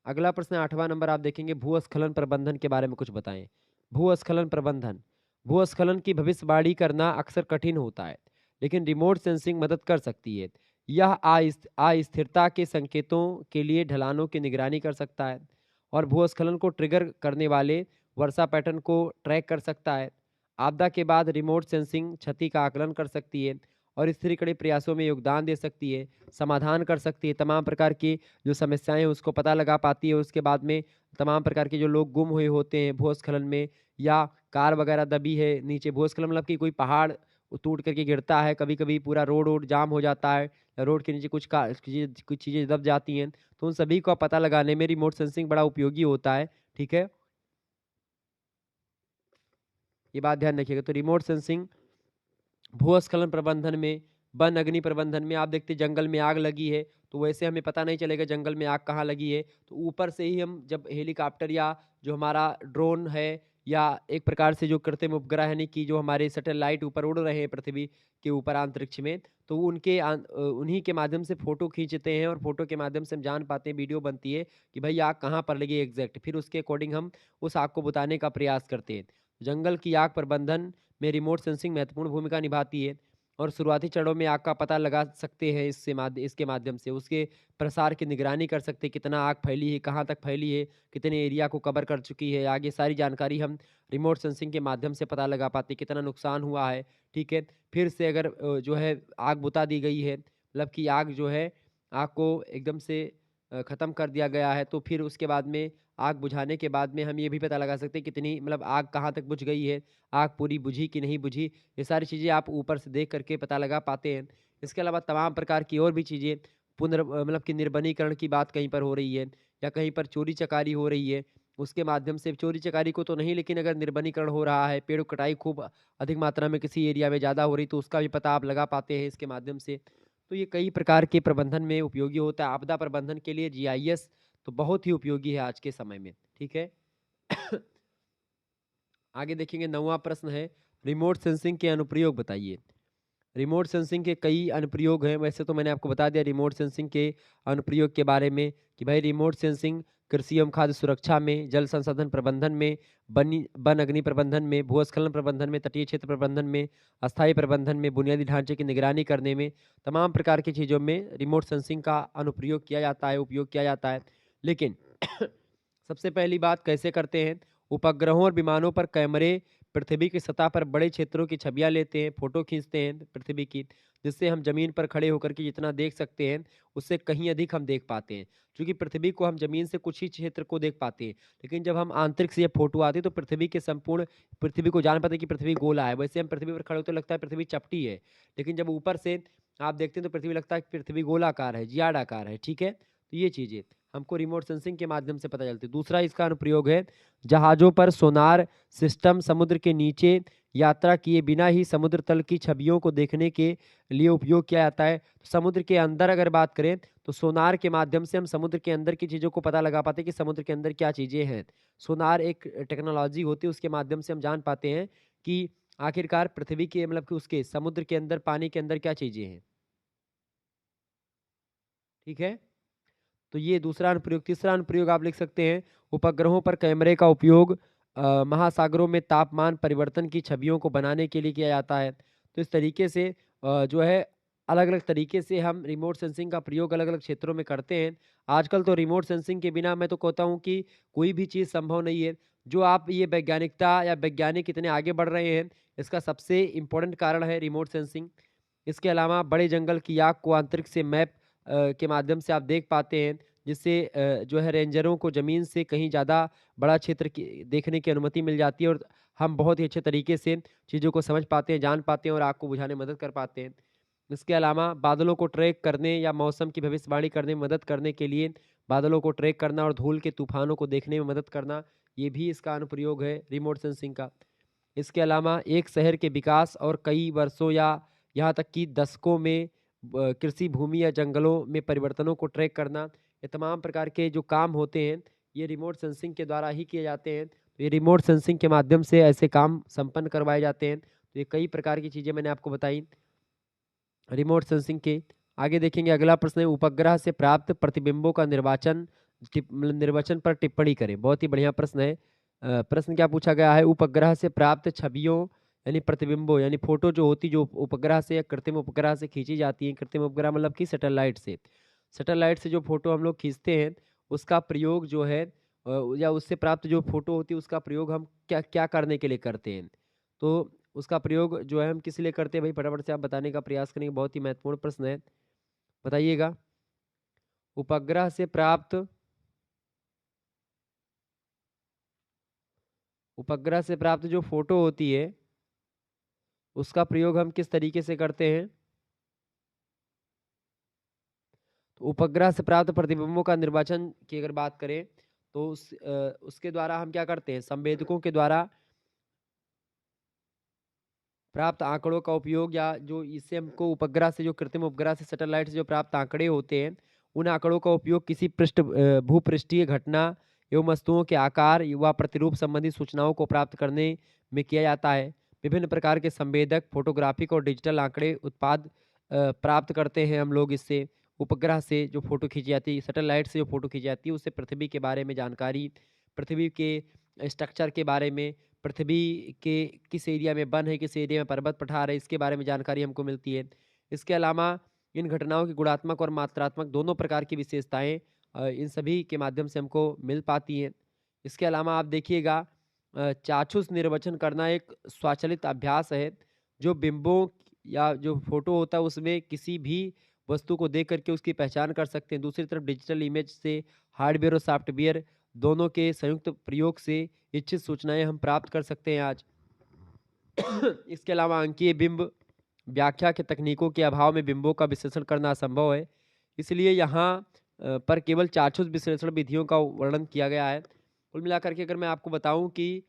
अगला प्रश्न 8वां नंबर आप देखेंगे भूस्खलन प्रबंधन के बारे में कुछ बताएँ। भूस्खलन प्रबंधन। भूस्खलन की भविष्यवाणी करना अक्सर कठिन होता है, लेकिन रिमोट सेंसिंग मदद कर सकती है। यह अस्थिरता के संकेतों के लिए ढलानों की निगरानी कर सकता है और भूस्खलन को ट्रिगर करने वाले वर्षा पैटर्न को ट्रैक कर सकता है। आपदा के बाद रिमोट सेंसिंग क्षति का आकलन कर सकती है और स्थिर कड़े प्रयासों में योगदान दे सकती है, समाधान कर सकती है, तमाम प्रकार की जो समस्याएँ हैं उसको पता लगा पाती है। उसके बाद में तमाम प्रकार के जो लोग गुम हुए होते हैं भूस्खलन में या कार वगैरह दबी है नीचे, भूस्खलन मतलब कि कोई पहाड़ टूट करके गिरता है, कभी-कभी पूरा रोड वोड जाम हो जाता है, रोड के नीचे कुछ चीज़ें दब जाती हैं, तो उन सभी का पता लगाने में रिमोट सेंसिंग बड़ा उपयोगी होता है, ठीक है? ये बात ध्यान रखिएगा। तो रिमोट सेंसिंग भूस्खलन प्रबंधन में, वन अग्नि प्रबंधन में, आप देखते हैं जंगल में आग लगी है, तो वैसे हमें पता नहीं चलेगा जंगल में आग कहाँ लगी है, तो ऊपर से ही हम जब हेलीकॉप्टर या जो हमारा ड्रोन है या एक प्रकार से जो कृत्रिम उपग्रह यानी कि जो हमारे सैटेलाइट ऊपर उड़ रहे हैं पृथ्वी के ऊपर अंतरिक्ष में, तो उन्हीं के माध्यम से फ़ोटो खींचते हैं और फ़ोटो के माध्यम से हम जान पाते हैं, वीडियो बनती है कि भाई आग कहाँ पर लगी एग्ज़ैक्ट, फिर उसके अकॉर्डिंग हम उस आग को बुझाने का प्रयास करते हैं। जंगल की आग प्रबंधन में रिमोट सेंसिंग महत्वपूर्ण भूमिका निभाती है और शुरुआती चरणों में आग का पता लगा सकते हैं इसके माध्यम से उसके प्रसार की निगरानी कर सकते हैं, कितना आग फैली है, कहाँ तक फैली है, कितने एरिया को कवर कर चुकी है, आगे सारी जानकारी हम रिमोट सेंसिंग के माध्यम से पता लगा पाते हैं, कितना नुकसान हुआ है, ठीक है। फिर से अगर जो है आग बुता दी गई है, मतलब कि आग जो है आग को एकदम से ख़त्म कर दिया गया है, तो फिर उसके बाद में आग बुझाने के बाद में हम ये भी पता लगा सकते हैं कितनी मतलब आग कहाँ तक बुझ गई है, आग पूरी बुझी कि नहीं बुझी, ये सारी चीज़ें आप ऊपर से देख करके पता लगा पाते हैं। इसके अलावा तमाम प्रकार की और भी चीज़ें मतलब कि निर्वनीकरण की बात कहीं पर हो रही है या कहीं पर चोरी-चकारी हो रही है, उसके माध्यम से चोरी-चकारी को तो नहीं लेकिन अगर निर्वनीकरण हो रहा है, पेड़ कटाई खूब अधिक मात्रा में किसी एरिया में ज़्यादा हो रही तो उसका भी पता आप लगा पाते हैं इसके माध्यम से। तो ये कई प्रकार के प्रबंधन में उपयोगी होता है। आपदा प्रबंधन के लिए जीआईएस तो बहुत ही उपयोगी है आज के समय में, ठीक है? आगे देखेंगे 9वां प्रश्न है, रिमोट सेंसिंग के अनुप्रयोग बताइए। रिमोट सेंसिंग के कई अनुप्रयोग हैं, वैसे तो मैंने आपको बता दिया रिमोट सेंसिंग के अनुप्रयोग के बारे में कि भाई रिमोट सेंसिंग कृषि एवं खाद्य सुरक्षा में, जल संसाधन प्रबंधन में, वन अग्नि प्रबंधन में, भूस्खलन प्रबंधन में, तटीय क्षेत्र प्रबंधन में, अस्थायी प्रबंधन में, बुनियादी ढांचे की निगरानी करने में, तमाम प्रकार की चीज़ों में रिमोट सेंसिंग का अनुप्रयोग किया जाता है, उपयोग किया जाता है। लेकिन सबसे पहली बात कैसे करते हैं? उपग्रहों और विमानों पर कैमरे पृथ्वी की सतह पर बड़े क्षेत्रों की छवियाँ लेते हैं, फ़ोटो खींचते हैं पृथ्वी की, जिससे हम ज़मीन पर खड़े होकर के जितना देख सकते हैं, उससे कहीं अधिक हम देख पाते हैं। क्योंकि पृथ्वी को हम ज़मीन से कुछ ही क्षेत्र को देख पाते हैं, लेकिन जब हम अंतरिक्ष से ये फ़ोटो आती है, तो पृथ्वी के संपूर्ण पृथ्वी को जान पाते हैं कि पृथ्वी गोला है। वैसे हम पृथ्वी पर खड़े होते लगता है पृथ्वी चपटी है, लेकिन जब ऊपर से आप देखते हैं, तो पृथ्वी लगता है कि पृथ्वी गोलाकार है, जियाड आकार है, ठीक है? तो ये चीज़ें हमको रिमोट सेंसिंग के माध्यम से पता चलती है। दूसरा इसका अनुप्रयोग है, जहाज़ों पर सोनार सिस्टम समुद्र के नीचे यात्रा किए बिना ही समुद्र तल की छवियों को देखने के लिए उपयोग किया जाता है। समुद्र के अंदर अगर बात करें, तो सोनार के माध्यम से हम समुद्र के अंदर की चीज़ों को पता लगा पाते हैं कि समुद्र के अंदर क्या चीज़ें हैं। सोनार एक टेक्नोलॉजी होती है, उसके माध्यम से हम जान पाते हैं कि आखिरकार पृथ्वी के मतलब कि उसके समुद्र के अंदर, पानी के अंदर क्या चीज़ें हैं। ठीक है? तो ये दूसरा अनुप्रयोग। तीसरा अनुप्रयोग आप लिख सकते हैं, उपग्रहों पर कैमरे का उपयोग महासागरों में तापमान परिवर्तन की छवियों को बनाने के लिए किया जाता है। तो इस तरीके से जो है अलग-अलग तरीके से हम रिमोट सेंसिंग का प्रयोग अलग-अलग क्षेत्रों में करते हैं। आजकल तो रिमोट सेंसिंग के बिना मैं तो कहता हूँ कि कोई भी चीज़ संभव नहीं है। जो आप ये वैज्ञानिकता या वैज्ञानिक इतने आगे बढ़ रहे हैं, इसका सबसे इम्पोर्टेंट कारण है रिमोट सेंसिंग। इसके अलावा बड़े जंगल की आग को अंतरिक्ष से मैप के माध्यम से आप देख पाते हैं, जिससे जो है रेंजरों को ज़मीन से कहीं ज़्यादा बड़ा क्षेत्र की देखने की अनुमति मिल जाती है और हम बहुत ही अच्छे तरीके से चीज़ों को समझ पाते हैं, जान पाते हैं और आग को बुझाने में मदद कर पाते हैं। इसके अलावा बादलों को ट्रैक करने या मौसम की भविष्यवाणी करने में मदद करने के लिए बादलों को ट्रैक करना और धूल के तूफानों को देखने में मदद करना, ये भी इसका अनुप्रयोग है रिमोट सेंसिंग का। इसके अलावा एक शहर के विकास और कई वर्षों या यहाँ तक कि दशकों में कृषि भूमि या जंगलों में परिवर्तनों को ट्रैक करना, ये तमाम प्रकार के जो काम होते हैं, ये रिमोट सेंसिंग के द्वारा ही किए जाते हैं। तो ये रिमोट सेंसिंग के माध्यम से ऐसे काम संपन्न करवाए जाते हैं। तो ये कई प्रकार की चीज़ें मैंने आपको बताई रिमोट सेंसिंग के। आगे देखेंगे, अगला प्रश्न है, उपग्रह से प्राप्त प्रतिबिंबों का मतलब निर्वचन पर टिप्पणी करें। बहुत ही बढ़िया प्रश्न है। प्रश्न क्या पूछा गया है, उपग्रह से प्राप्त छवियों यानी प्रतिबिंबों यानी फोटो जो होती जो उपग्रह से या कृत्रिम उपग्रह से खींची जाती है, कृत्रिम उपग्रह मतलब कि सैटेलाइट से। सैटेलाइट से जो फोटो हम लोग खींचते हैं, उसका प्रयोग जो है या उससे प्राप्त जो फोटो होती है, उसका प्रयोग हम क्या क्या करने के लिए करते हैं। तो उसका प्रयोग जो है हम किस लिए करते हैं भाई, फटाफट से आप बताने का प्रयास करेंगे। बहुत ही महत्वपूर्ण प्रश्न है, बताइएगा। उपग्रह से प्राप्त उपग्रह से प्राप्त जो फोटो होती है, उसका प्रयोग हम किस तरीके से करते हैं? तो उपग्रह से प्राप्त प्रतिबिंबों का निर्वाचन की अगर बात करें, तो उसके द्वारा हम क्या करते हैं, संवेदकों के द्वारा प्राप्त आंकड़ों का उपयोग या जो इससे हमको उपग्रह से जो कृत्रिम उपग्रह से सैटेलाइट से जो प्राप्त आंकड़े होते हैं, उन आंकड़ों का उपयोग किसी भूपृष्ठीय घटना एवं वस्तुओं के आकार व प्रतिरूप संबंधी सूचनाओं को प्राप्त करने में किया जाता है। विभिन्न प्रकार के संवेदक फोटोग्राफिक और डिजिटल आंकड़े उत्पाद प्राप्त करते हैं हम लोग इससे। उपग्रह से जो फोटो खींची जाती है, सैटेलाइट से जो फोटो खींची जाती है, उससे पृथ्वी के बारे में जानकारी, पृथ्वी के स्ट्रक्चर के बारे में, पृथ्वी के किस एरिया में वन है, किस एरिया में पर्वत पठार है, इसके बारे में जानकारी हमको मिलती है। इसके अलावा इन घटनाओं की गुणात्मक और मात्रात्मक दोनों प्रकार की विशेषताएँ इन सभी के माध्यम से हमको मिल पाती हैं। इसके अलावा आप देखिएगा, चाक्षुष निर्वचन करना एक स्वचालित अभ्यास है, जो बिंबों या जो फ़ोटो होता है उसमें किसी भी वस्तु को देख कर के उसकी पहचान कर सकते हैं। दूसरी तरफ डिजिटल इमेज से हार्डवेयर और सॉफ्टवेयर दोनों के संयुक्त प्रयोग से इच्छित सूचनाएँ हम प्राप्त कर सकते हैं आज। इसके अलावा अंकीय बिंब व्याख्या के तकनीकों के अभाव में बिंबों का विश्लेषण करना असंभव है। इसलिए यहाँ पर केवल चाक्षुष विश्लेषण विधियों का वर्णन किया गया है। कुल मिलाकर के अगर मैं आपको बताऊँ कि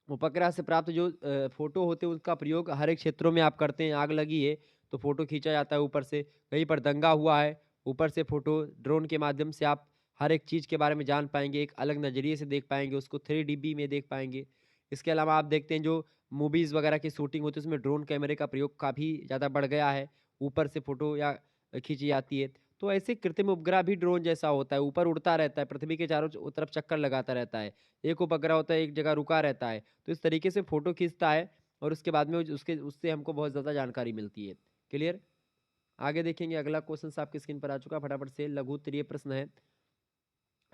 उपग्रह से प्राप्त जो फ़ोटो होते हैं, उसका प्रयोग हर एक क्षेत्रों में आप करते हैं। आग लगी है, तो फ़ोटो खींचा जाता है ऊपर से। कहीं पर दंगा हुआ है, ऊपर से फ़ोटो ड्रोन के माध्यम से आप हर एक चीज़ के बारे में जान पाएँगे, एक अलग नज़रिए से देख पाएँगे, उसको 3D में देख पाएँगे। इसके अलावा आप देखते हैं जो मूवीज़ वगैरह की शूटिंग होती है, उसमें ड्रोन कैमरे का प्रयोग काफ़ी ज़्यादा बढ़ गया है। ऊपर से फ़ोटो या खींची जाती है। तो ऐसे कृत्रिम उपग्रह भी ड्रोन जैसा होता है, ऊपर उड़ता रहता है, पृथ्वी के चारों तरफ चक्कर लगाता रहता है। एक उपग्रह होता है, एक जगह रुका रहता है। तो इस तरीके से फ़ोटो खींचता है और उसके बाद में उसके उससे हमको बहुत ज़्यादा जानकारी मिलती है। क्लियर? आगे देखेंगे, अगला क्वेश्चन आपकी स्क्रीन पर आ चुका है, फटाफट से लघु उत्तरीय प्रश्न है।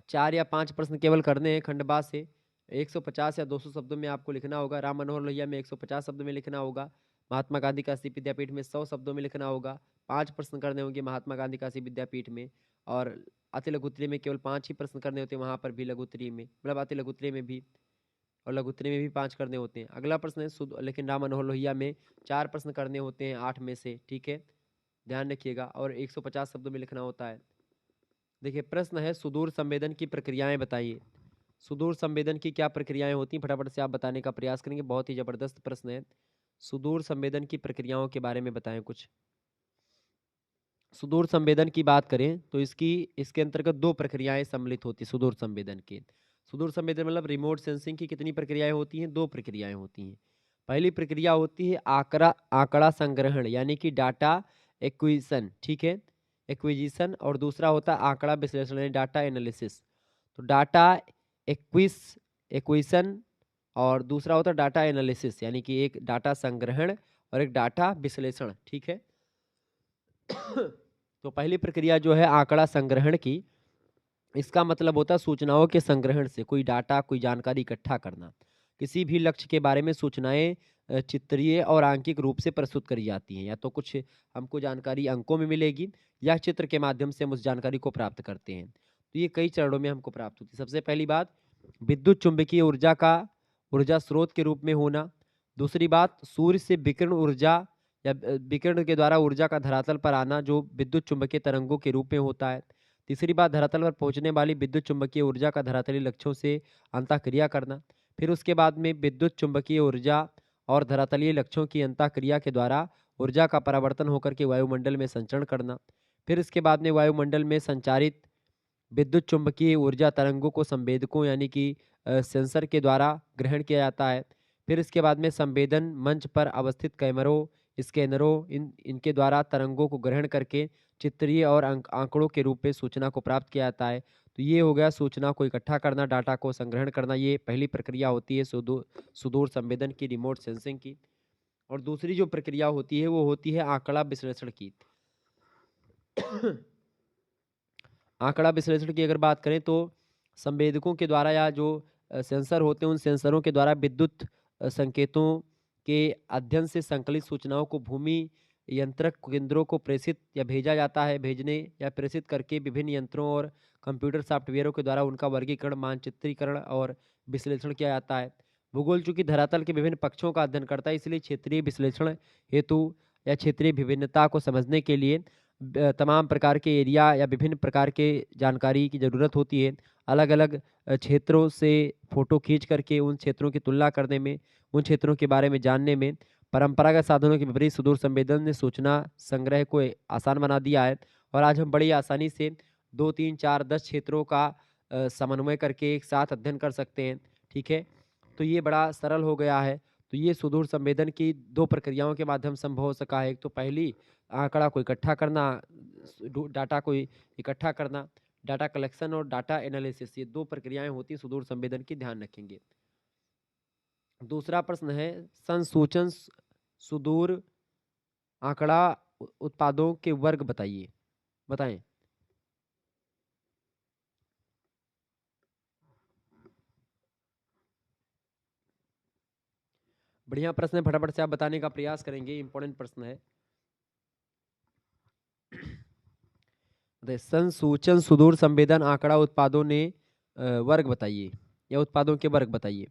4 या 5 प्रश्न केवल करने हैं खंडवा से। 150 या 200 शब्दों में आपको लिखना होगा। राम मनोहर लोहिया में 150 शब्दों में लिखना होगा। महात्मा गांधी काशी विद्यापीठ में 100 शब्दों में लिखना होगा। 5 प्रश्न करने होंगे महात्मा गांधी काशी विद्यापीठ में। और अति लघु उत्तरीय में केवल 5 ही प्रश्न करने होते हैं, वहाँ पर भी लघु उत्तरीय में, मतलब अति लघु उत्तरीय में भी, और लघु उत्तरीय में भी 5 करने होते हैं। अगला प्रश्न है लेकिन राम मनोहर लोहिया में 4 प्रश्न करने होते हैं 8 में से, ठीक है, ध्यान रखिएगा, और 150 शब्दों में लिखना होता है। देखिए प्रश्न है सुदूर संवेदन की प्रक्रियाएं बताइए। सुदूर संवेदन की क्या प्रक्रियाएं होती हैं, फटाफट से आप बताने का प्रयास करेंगे। बहुत ही जबरदस्त प्रश्न है। सुदूर संवेदन की प्रक्रियाओं के बारे में बताएं कुछ। सुदूर संवेदन की बात करें तो इसके अंतर्गत 2 प्रक्रियाएं सम्मिलित होती सुदूर संवेदन के। सुदूर संवेदन मतलब रिमोट सेंसिंग की कितनी प्रक्रियाएं होती हैं? 2 प्रक्रियाएं होती हैं। पहली प्रक्रिया होती है आंकड़ा संग्रहण, यानी कि डाटा एक्विजिशन, ठीक है, एक्विजिशन, और दूसरा होता है आंकड़ा विश्लेषण यानी डाटा एनालिसिस। तो डाटा एक्विजिशन और दूसरा होता है डाटा एनालिसिस, यानी कि एक डाटा संग्रहण और एक डाटा विश्लेषण, ठीक है। तो पहली प्रक्रिया जो है आंकड़ा संग्रहण की, इसका मतलब होता है सूचनाओं के संग्रहण से कोई डाटा, कोई जानकारी इकट्ठा करना। किसी भी लक्ष्य के बारे में सूचनाएं चित्रीय और आंकिक रूप से प्रस्तुत करी जाती हैं। या तो कुछ हमको जानकारी अंकों में मिलेगी या चित्र के माध्यम से हम उस जानकारी को प्राप्त करते हैं। तो ये कई चरणों में हमको प्राप्त होती है। सबसे पहली बात, विद्युत चुंबकीय ऊर्जा का ऊर्जा स्रोत के रूप में होना। दूसरी बात, सूर्य से विकिरण ऊर्जा या विकिरण के द्वारा ऊर्जा का धरातल पर आना, जो विद्युत चुंबकीय तरंगों के रूप में होता है। तीसरी बात, धरातल पर पहुंचने वाली विद्युत चुंबकीय ऊर्जा का धरातलीय लक्ष्यों से अंतःक्रिया करना। फिर उसके बाद में विद्युत चुंबकीय ऊर्जा और धरातलीय लक्ष्यों की अंतःक्रिया के द्वारा ऊर्जा का परावर्तन होकर के वायुमंडल में संचरण करना। फिर इसके बाद में वायुमंडल में संचारित विद्युत चुंबकीय ऊर्जा तरंगों को संवेदकों यानी कि सेंसर के द्वारा ग्रहण किया जाता है। फिर इसके बाद में संवेदन मंच पर अवस्थित कैमरों, स्कैनरों, इनके द्वारा तरंगों को ग्रहण करके चित्रीय और आंकड़ों के रूप में सूचना को प्राप्त किया जाता है। तो ये हो गया सूचना को इकट्ठा करना, डाटा को संग्रहण करना। ये पहली प्रक्रिया होती है सुदूर संवेदन की, रिमोट सेंसिंग की। और दूसरी जो प्रक्रिया होती है वो होती है आंकड़ा विश्लेषण की। आंकड़ा विश्लेषण की अगर बात करें तो संवेदकों के द्वारा या जो सेंसर होते हैं उन सेंसरों के द्वारा विद्युत संकेतों के अध्ययन से संकलित सूचनाओं को भूमि यंत्रक केंद्रों को प्रेषित या भेजा जाता है। भेजने या प्रेषित करके विभिन्न यंत्रों और कंप्यूटर सॉफ्टवेयरों के द्वारा उनका वर्गीकरण, मानचित्रीकरण और विश्लेषण किया जाता है। भूगोल चूंकि धरातल के विभिन्न पक्षों का अध्ययन करता है, इसलिए क्षेत्रीय विश्लेषण हेतु या क्षेत्रीय विभिन्नता को समझने के लिए तमाम प्रकार के एरिया या विभिन्न प्रकार के जानकारी की ज़रूरत होती है। अलग अलग क्षेत्रों से फोटो खींच करके उन क्षेत्रों की तुलना करने में, उन क्षेत्रों के बारे में जानने में परंपरागत साधनों के विपरीत सुदूर संवेदन ने सूचना संग्रह को आसान बना दिया है। और आज हम बड़ी आसानी से 2, 3, 4, 10 क्षेत्रों का समन्वय करके एक साथ अध्ययन कर सकते हैं, ठीक है। तो ये बड़ा सरल हो गया है। तो ये सुदूर संवेदन की 2 प्रक्रियाओं के माध्यम संभव हो सका है। एक तो पहली आंकड़ा को इकट्ठा करना, डाटा को इकट्ठा करना, डाटा कलेक्शन और डाटा एनालिसिस, ये 2 प्रक्रियाएं होती सुदूर संवेदन की, ध्यान रखेंगे। दूसरा प्रश्न है संसूचन सुदूर आंकड़ा उत्पादों के वर्ग बताइए, बताएं। बढ़िया प्रश्न है, फटाफट से आप बताने का प्रयास करेंगे, इंपॉर्टेंट प्रश्न है। संसूचन सुदूर संवेदन आंकड़ा उत्पादों ने वर्ग बताइए या उत्पादों के वर्ग बताइए।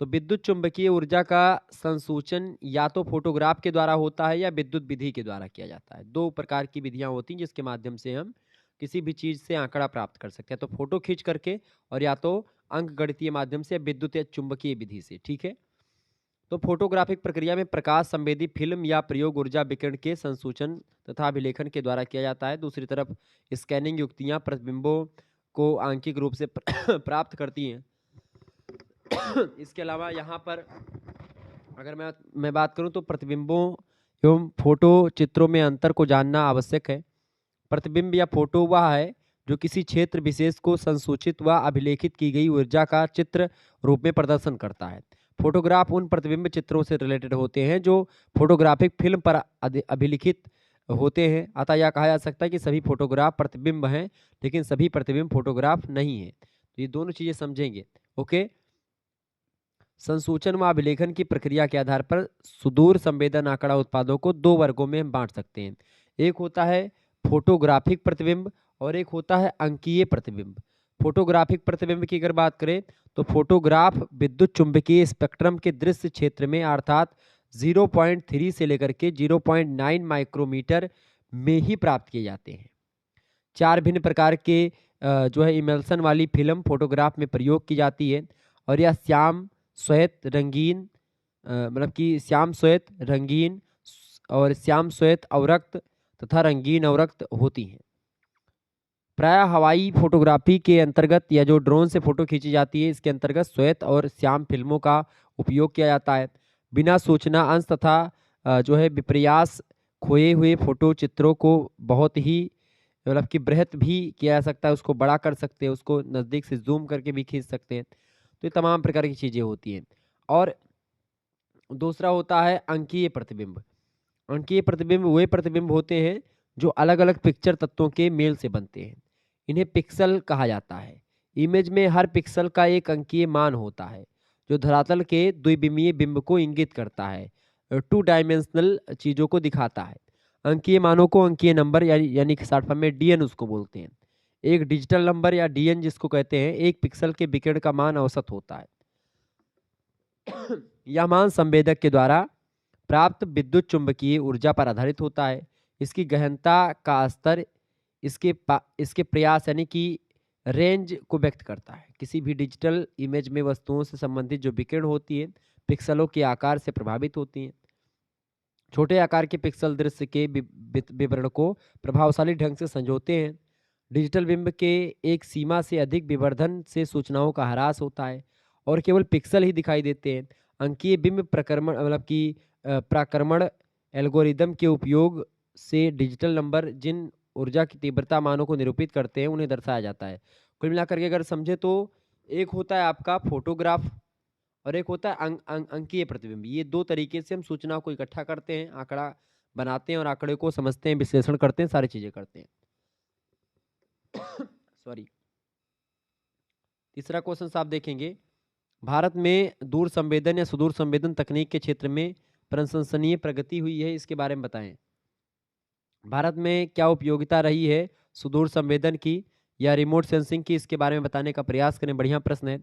तो विद्युत चुंबकीय ऊर्जा का संसूचन या तो फोटोग्राफ के द्वारा होता है या विद्युत विधि के द्वारा किया जाता है। 2 प्रकार की विधियां होती हैं जिसके माध्यम से हम किसी भी चीज से आंकड़ा प्राप्त कर सकते हैं, तो फोटो खींच करके और या तो अंक गणितीय माध्यम से, विद्युत या चुंबकीय विधि से, ठीक है। तो फोटोग्राफिक प्रक्रिया में प्रकाश संवेदी फिल्म या प्रयोग ऊर्जा विकिरण के संसूचन तथा अभिलेखन के द्वारा किया जाता है। दूसरी तरफ स्कैनिंग युक्तियां प्रतिबिंबों को आंकिक रूप से प्राप्त करती हैं। इसके अलावा यहाँ पर अगर मैं बात करूँ तो प्रतिबिंबों एवं फोटो चित्रों में अंतर को जानना आवश्यक है। प्रतिबिंब या फोटो वह है जो किसी क्षेत्र विशेष को संसूचित व अभिलेखित की गई ऊर्जा का चित्र रूप में प्रदर्शन करता है। फोटोग्राफ उन प्रतिबिंब चित्रों से रिलेटेड होते हैं जो फोटोग्राफिक फिल्म पर अभिलिखित होते हैं। अतः यह कहा जा सकता है कि सभी फोटोग्राफ प्रतिबिंब हैं, लेकिन सभी प्रतिबिंब फोटोग्राफ नहीं है। तो ये दोनों चीजें समझेंगे। ओके। संसूचन व अभिलेखन की प्रक्रिया के आधार पर सुदूर संवेदन आंकड़ा उत्पादों को दो वर्गों में हम बांट सकते हैं। एक होता है फोटोग्राफिक प्रतिबिंब और एक होता है अंकीय प्रतिबिंब। फोटोग्राफिक प्रतिबिंब की अगर बात करें तो फोटोग्राफ विद्युत चुंबकीय स्पेक्ट्रम के दृश्य क्षेत्र में अर्थात 0.3 से लेकर के 0.9 माइक्रोमीटर में ही प्राप्त किए जाते हैं। चार भिन्न प्रकार के जो है इमल्सन वाली फिल्म फोटोग्राफ में प्रयोग की जाती है और यह श्याम श्वेत रंगीन मतलब कि श्याम श्वेत रंगीन और श्याम श्वेत अवरक्त तथा रंगीन अवरक्त होती हैं। प्रायः हवाई फोटोग्राफी के अंतर्गत या जो ड्रोन से फोटो खींची जाती है इसके अंतर्गत श्वेत और श्याम फिल्मों का उपयोग किया जाता है। बिना सूचना अंश तथा जो है विपर्यास खोए हुए फोटो चित्रों को बहुत ही मतलब कि बृहत भी किया जा सकता है, उसको बड़ा कर सकते हैं, उसको नज़दीक से जूम करके भी खींच सकते हैं। तो ये तमाम प्रकार की चीज़ें होती हैं। और दूसरा होता है अंकीय प्रतिबिंब। अंकीय प्रतिबिंब वे प्रतिबिंब होते हैं जो अलग अलग पिक्चर तत्वों के मेल से बनते हैं। इन्हें पिक्सल कहा जाता है। इमेज में हर पिक्सल का एक अंकीय मान होता है जो धरातल के द्विविमीय बिंब को इंगित करता है, 2 डायमेंशनल चीज़ों को दिखाता है। अंकीय मानों को अंकीय नंबर यानी कि शॉर्ट फॉर्म में डीएन उसको बोलते हैं। एक डिजिटल नंबर या डीएन जिसको कहते हैं, एक पिक्सल के विकिरण का मान औसत होता है। यह मान संवेदक के द्वारा प्राप्त विद्युत चुंबकीय ऊर्जा पर आधारित होता है। इसकी गहनता का स्तर इसके प्रयास यानी कि रेंज को व्यक्त करता है। किसी भी डिजिटल इमेज में वस्तुओं से संबंधित जो विकिरण होती है पिक्सलों के आकार से प्रभावित होती हैं। छोटे आकार के पिक्सल दृश्य के विवरण को प्रभावशाली ढंग से संजोते हैं। डिजिटल बिंब के एक सीमा से अधिक विवर्धन से सूचनाओं का ह्रास होता है और केवल पिक्सल ही दिखाई देते हैं। अंकीय बिंब प्रक्रमण मतलब कि प्राक्रमण एल्गोरिदम के उपयोग से डिजिटल नंबर जिन ऊर्जा की तीव्रता मानों को निरूपित करते हैं उन्हें दर्शाया जाता है। कुल मिलाकर के अगर समझे तो एक होता है आपका फोटोग्राफ और एक होता है अंकीय प्रतिबिंब। ये दो तरीके से हम सूचना को इकट्ठा करते हैं, आंकड़ा बनाते हैं और आंकड़े को समझते हैं, विश्लेषण करते हैं, सारी चीजें करते हैं। सॉरी। तीसरा क्वेश्चन आप देखेंगे, भारत में दूर संवेदन या सुदूर संवेदन तकनीक के क्षेत्र में प्रशंसनीय प्रगति हुई है, इसके बारे में बताएं। भारत में क्या उपयोगिता रही है सुदूर संवेदन की या रिमोट सेंसिंग की, इसके बारे में बताने का प्रयास करें। बढ़िया प्रश्न है।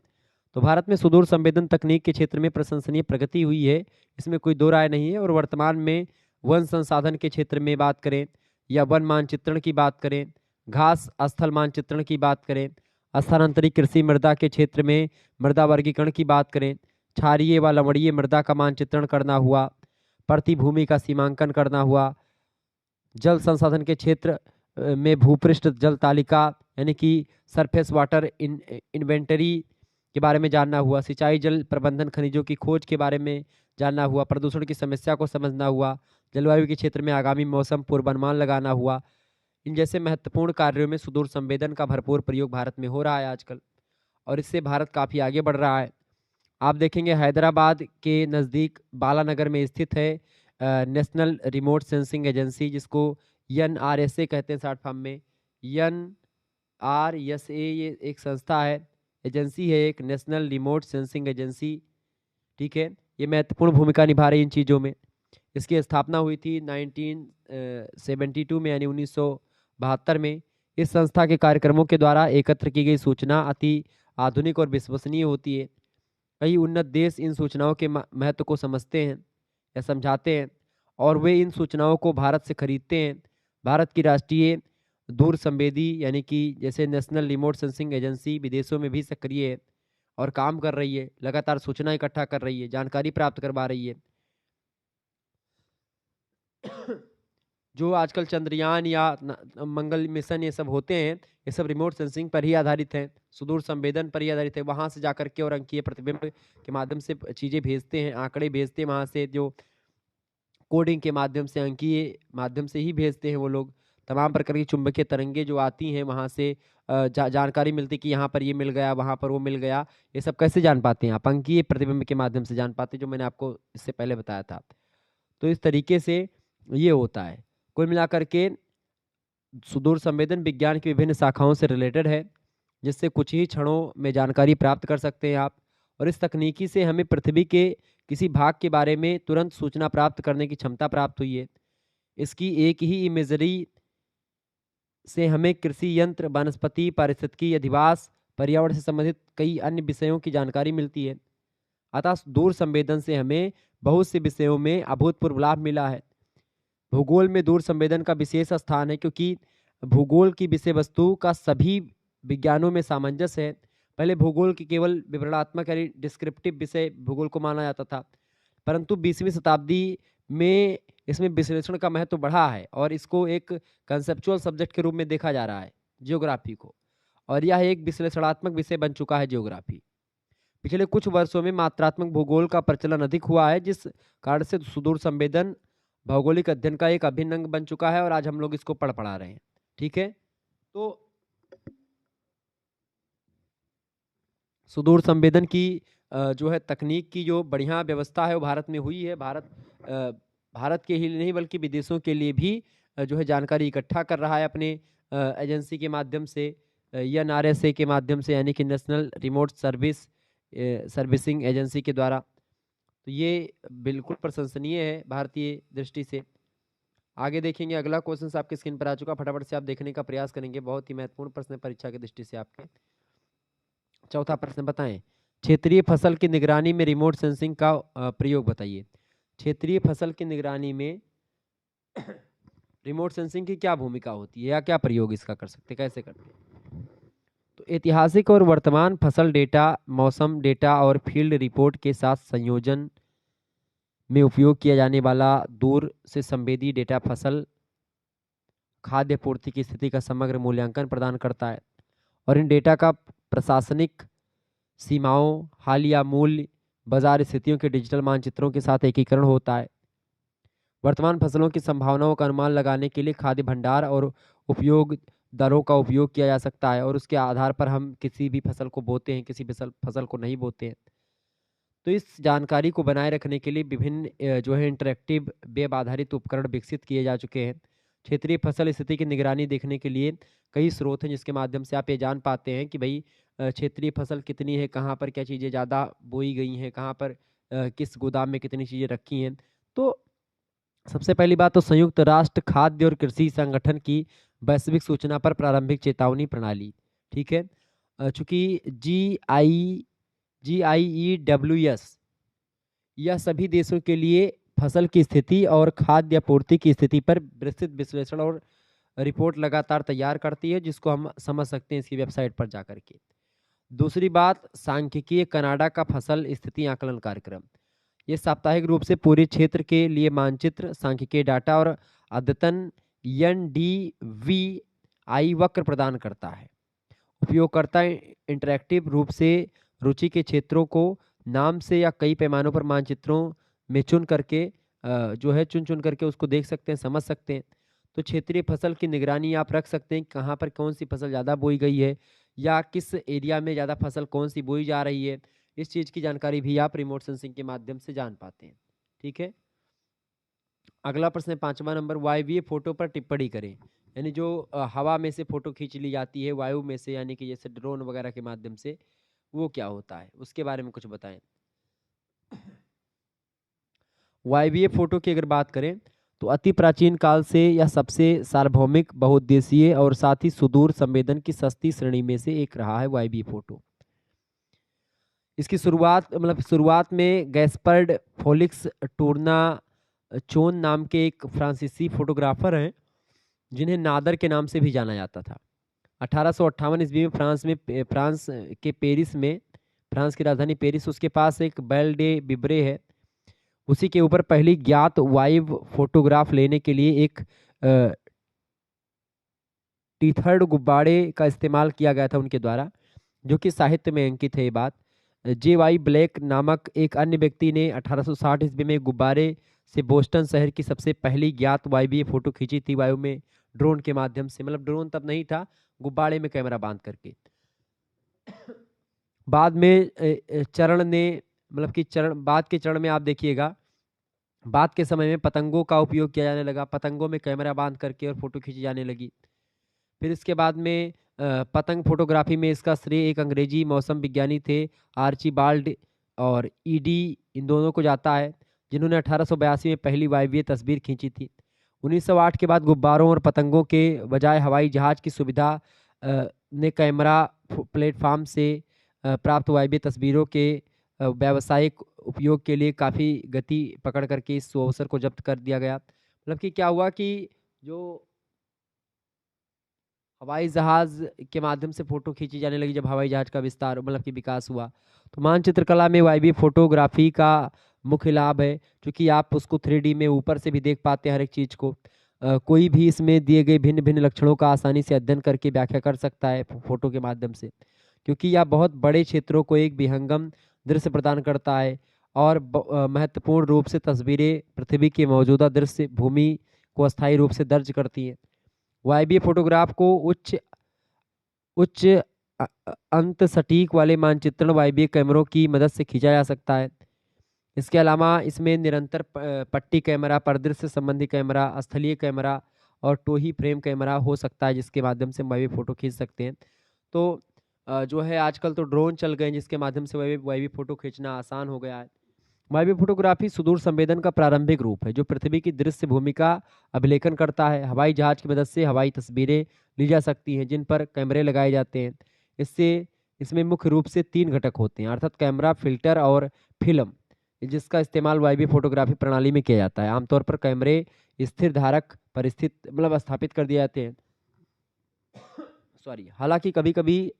तो भारत में सुदूर संवेदन तकनीक के क्षेत्र में प्रशंसनीय प्रगति हुई है, इसमें कोई दो राय नहीं है। और वर्तमान में वन संसाधन के क्षेत्र में बात करें या वन मानचित्रण की बात करें, घास स्थल मानचित्रण की बात करें, स्थानांतरित कृषि मृदा के क्षेत्र में मृदा वर्गीकरण की बात करें, क्षारीय व लवणीय मृदा का मानचित्रण करना हुआ, प्रतिभूमि का सीमांकन करना हुआ, जल संसाधन के क्षेत्र में भूपृष्ठ जल तालिका यानी कि सरफेस वाटर इन्वेंटरी के बारे में जानना हुआ, सिंचाई जल प्रबंधन खनिजों की खोज के बारे में जानना हुआ, प्रदूषण की समस्या को समझना हुआ, जलवायु के क्षेत्र में आगामी मौसम पूर्वानुमान लगाना हुआ। इन जैसे महत्वपूर्ण कार्यों में सुदूर संवेदन का भरपूर प्रयोग भारत में हो रहा है आजकल और इससे भारत काफ़ी आगे बढ़ रहा है। आप देखेंगे हैदराबाद के नज़दीक बालानगर में स्थित है नेशनल रिमोट सेंसिंग एजेंसी, जिसको NRSA कहते हैं शॉर्ट फॉर्म में। NRSA ये एक संस्था है, एजेंसी है, एक नेशनल रिमोट सेंसिंग एजेंसी। ठीक है, ये महत्वपूर्ण भूमिका निभा रही इन चीज़ों में। इसकी स्थापना हुई थी 1972 में यानी 1972 में। इस संस्था के कार्यक्रमों के द्वारा एकत्र की गई सूचना अति आधुनिक और विश्वसनीय होती है। कई उन्नत देश इन सूचनाओं के महत्व को समझते हैं या समझाते हैं और वे इन सूचनाओं को भारत से खरीदते हैं। भारत की राष्ट्रीय दूर संवेदी यानी कि जैसे नेशनल रिमोट सेंसिंग एजेंसी विदेशों में भी सक्रिय है और काम कर रही है, लगातार सूचना इकट्ठा कर रही है, जानकारी प्राप्त करवा रही है। जो आजकल चंद्रयान या मंगल मिशन ये सब होते हैं, ये सब रिमोट सेंसिंग पर ही आधारित हैं, सुदूर संवेदन पर ही आधारित है। वहाँ से जाकर के और अंकीय प्रतिबिंब के माध्यम से चीज़ें भेजते हैं, आंकड़े भेजते हैं, वहाँ से जो कोडिंग के माध्यम से अंकीय माध्यम से ही भेजते हैं वो लोग। तमाम प्रकार की चुंबकीय तरंगे जो आती हैं वहाँ से जानकारी मिलती कि यहाँ पर ये मिल गया, वहाँ पर वो मिल गया। ये सब कैसे जान पाते हैं आप? अंकीय प्रतिबिंब के माध्यम से जान पाते हैं, जो मैंने आपको इससे पहले बताया था। तो इस तरीके से ये होता है। कुल मिलाकर के सुदूर संवेदन विज्ञान की विभिन्न शाखाओं से रिलेटेड है, जिससे कुछ ही क्षणों में जानकारी प्राप्त कर सकते हैं आप। और इस तकनीकी से हमें पृथ्वी के किसी भाग के बारे में तुरंत सूचना प्राप्त करने की क्षमता प्राप्त हुई है। इसकी एक ही इमेजरी से हमें कृषि यंत्र, वनस्पति, पारिस्थितिकी, अधिवास, पर्यावरण से संबंधित कई अन्य विषयों की जानकारी मिलती है। अतः दूर संवेदन से हमें बहुत से विषयों में अभूतपूर्व लाभ मिला है। भूगोल में दूर संवेदन का विशेष स्थान है, क्योंकि भूगोल की विषय वस्तु का सभी विज्ञानों में सामंजस्य है। पहले भूगोल की केवल विवरणात्मक यानी डिस्क्रिप्टिव विषय भूगोल को माना जाता था, परंतु 20वीं शताब्दी में इसमें विश्लेषण का महत्व बढ़ा है और इसको एक कंसेप्चुअल सब्जेक्ट के रूप में देखा जा रहा है, जियोग्राफी को। और यह एक विश्लेषणात्मक विषय बन चुका है जियोग्राफी। पिछले कुछ वर्षों में मात्रात्मक भूगोल का प्रचलन अधिक हुआ है, जिस कारण से सुदूर संवेदन भौगोलिक अध्ययन का एक अभिन्न अंग बन चुका है और आज हम लोग इसको पढ़ा रहे हैं। ठीक है, तो सुदूर संवेदन की जो है तकनीक की जो बढ़िया व्यवस्था है वो भारत में हुई है। भारत के ही नहीं बल्कि विदेशों के लिए भी जो है जानकारी इकट्ठा कर रहा है अपने एजेंसी के माध्यम से, NRSA के माध्यम से, यानी कि नेशनल रिमोट सर्विसिंग एजेंसी के द्वारा। तो ये बिल्कुल प्रशंसनीय है भारतीय दृष्टि से। आगे देखेंगे, अगला क्वेश्चन आपके स्क्रीन पर आ चुका, फटाफट से आप देखने का प्रयास करेंगे। बहुत ही महत्वपूर्ण प्रश्न है परीक्षा की दृष्टि से आपके। चौथा प्रश्न, बताएं क्षेत्रीय फसल की निगरानी में रिमोट सेंसिंग का प्रयोग बताइए। क्षेत्रीय फसल की निगरानी में रिमोट सेंसिंग की क्या भूमिका होती है या क्या प्रयोग इसका कर सकते, कैसे करते हैं? तो ऐतिहासिक और वर्तमान फसल डेटा, मौसम डेटा और फील्ड रिपोर्ट के साथ संयोजन में उपयोग किया जाने वाला दूर से संवेदी डेटा फसल खाद्य पूर्ति की स्थिति का समग्र मूल्यांकन प्रदान करता है और इन डेटा का प्रशासनिक सीमाओं, हालिया मूल्य, बाजार स्थितियों के डिजिटल मानचित्रों के साथ एकीकरण होता है। वर्तमान फसलों की संभावनाओं का अनुमान लगाने के लिए खाद्य भंडार और उपयोग दरों का उपयोग किया जा सकता है और उसके आधार पर हम किसी भी फसल को बोते हैं, किसी फसल को नहीं बोते हैं। तो इस जानकारी को बनाए रखने के लिए विभिन्न जो है इंटरेक्टिव वेब आधारित उपकरण विकसित किए जा चुके हैं। क्षेत्रीय फसल स्थिति की निगरानी देखने के लिए कई स्रोत हैं जिसके माध्यम से आप ये जान पाते हैं कि भाई क्षेत्रीय फसल कितनी है, कहाँ पर क्या चीज़ें ज़्यादा बोई गई हैं, कहाँ पर किस गोदाम में कितनी चीज़ें रखी हैं। तो सबसे पहली बात तो संयुक्त राष्ट्र खाद्य और कृषि संगठन की वैश्विक सूचना पर प्रारंभिक चेतावनी प्रणाली, ठीक है, चूंकि GIEWS यह सभी देशों के लिए फसल की स्थिति और खाद्य आपूर्ति की स्थिति पर विस्तृत विश्लेषण और रिपोर्ट लगातार तैयार करती है, जिसको हम समझ सकते हैं इसकी वेबसाइट पर जाकर के। दूसरी बात, सांख्यिकीय कनाडा का फसल स्थिति आकलन कार्यक्रम। ये साप्ताहिक रूप से पूरे क्षेत्र के लिए मानचित्र, सांख्यिकीय डाटा और अद्यतन NDVI वक्र प्रदान करता है। उपयोगकर्ता इंटरैक्टिव रूप से रुचि के क्षेत्रों को नाम से या कई पैमानों पर मानचित्रों में चुन करके उसको देख सकते हैं, समझ सकते हैं। तो क्षेत्रीय फसल की निगरानी आप रख सकते हैं, कहाँ पर कौन सी फसल ज़्यादा बोई गई है या किस एरिया में ज़्यादा फसल कौन सी बोई जा रही है। इस चीज़ की जानकारी भी आप रिमोट सेंसिंग के माध्यम से जान पाते हैं। ठीक है, अगला प्रश्न है 5वां नंबर, वायवीय फोटो पर टिप्पणी करें। यानी जो हवा में से फोटो खींच ली जाती है वायु में से, यानी कि जैसे ड्रोन वगैरह के माध्यम से, वो क्या होता है उसके बारे में कुछ बताएं। वायवीय फोटो की अगर बात करें तो अति प्राचीन काल से यह सबसे सार्वभौमिक, बहुउद्देशीय और साथ ही सुदूर संवेदन की सस्ती श्रेणी में से एक रहा है वायवीय फोटो। इसकी शुरुआत में गैस्पर्ड फोलिक्स टूर्नाचोन नाम के एक फ्रांसीसी फोटोग्राफर हैं जिन्हें नादर के नाम से भी जाना जाता था। 1858 ईस्वी में फ्रांस की राजधानी पेरिस, उसके पास एक बेल डे बिब्रे है। उसी के ऊपर पहली ज्ञात वाइव फोटोग्राफ लेने के लिए एक टीथर्ड गुब्बारे का इस्तेमाल किया गया था उनके द्वारा, जो कि साहित्य में अंकित है। ये बात JY ब्लैक नामक एक अन्य व्यक्ति ने 1860 ईस्वी में गुब्बारे से बोस्टन शहर की सबसे पहली ज्ञात वायवीय फोटो खींची थी, वायु में ड्रोन के माध्यम से। मतलब ड्रोन तब नहीं था, गुब्बारे में कैमरा बांध करके। बाद में बाद के चरण में आप देखिएगा बाद के समय में पतंगों का उपयोग किया जाने लगा, पतंगों में कैमरा बांध करके और फोटो खींची जाने लगी। फिर इसके बाद में पतंग फोटोग्राफी में इसका श्रेय एक अंग्रेजी मौसम विज्ञानी थे, आर्चीबाल्ड और ईडी, इन दोनों को जाता है, जिन्होंने 1882 में पहली वायवीय तस्वीर खींची थी। 1908 के बाद गुब्बारों और पतंगों के बजाय हवाई जहाज की सुविधा ने कैमरा प्लेटफॉर्म से प्राप्त वायवीय तस्वीरों के व्यावसायिक उपयोग के लिए काफ़ी गति पकड़ करके इस अवसर को जब्त कर दिया गया। मतलब कि क्या हुआ कि जो हवाई जहाज़ के माध्यम से फ़ोटो खींची जाने लगी, जब हवाई जहाज़ का विस्तार मतलब कि विकास हुआ, तो मानचित्र कला में वायवीय फ़ोटोग्राफ़ी का मुख्य लाभ है, क्योंकि आप उसको 3D में ऊपर से भी देख पाते हैं हर एक चीज़ को। कोई भी इसमें दिए गए भिन्न-भिन्न लक्षणों का आसानी से अध्ययन करके व्याख्या कर सकता है फ़ोटो के माध्यम से, क्योंकि यह बहुत बड़े क्षेत्रों को एक विहंगम दृश्य प्रदान करता है और महत्वपूर्ण रूप से तस्वीरें पृथ्वी के मौजूदा दृश्य भूमि को अस्थायी रूप से दर्ज करती हैं। वायवीय फोटोग्राफ को उच्च उच्च अंत सटीक वाले मानचित्रण वायवीय कैमरों की मदद से खींचा जा सकता है। इसके अलावा इसमें निरंतर पट्टी कैमरा, परिदृश्य संबंधी कैमरा, स्थलीय कैमरा और टोही फ्रेम कैमरा हो सकता है, जिसके माध्यम से हम वायवीय फोटो खींच सकते हैं। तो जो है आजकल तो ड्रोन चल गए हैं, जिसके माध्यम से वायवीय फोटो खींचना आसान हो गया है। वायवीय फोटोग्राफी सुदूर संवेदन का प्रारंभिक रूप है, जो पृथ्वी की दृश्य भूमि का अभिलेखन करता है। हवाई जहाज की मदद से हवाई तस्वीरें ली जा सकती हैं, जिन पर कैमरे लगाए जाते हैं। इसमें मुख्य रूप से 3 घटक होते हैं, अर्थात कैमरा, फिल्टर और फिल्म, जिसका इस्तेमाल वायवीय फोटोग्राफी प्रणाली में किया जाता है। आमतौर पर कैमरे स्थिर धारक पर स्थित मतलब स्थापित कर दिए जाते हैं। सॉरी, हालांकि कभी कभी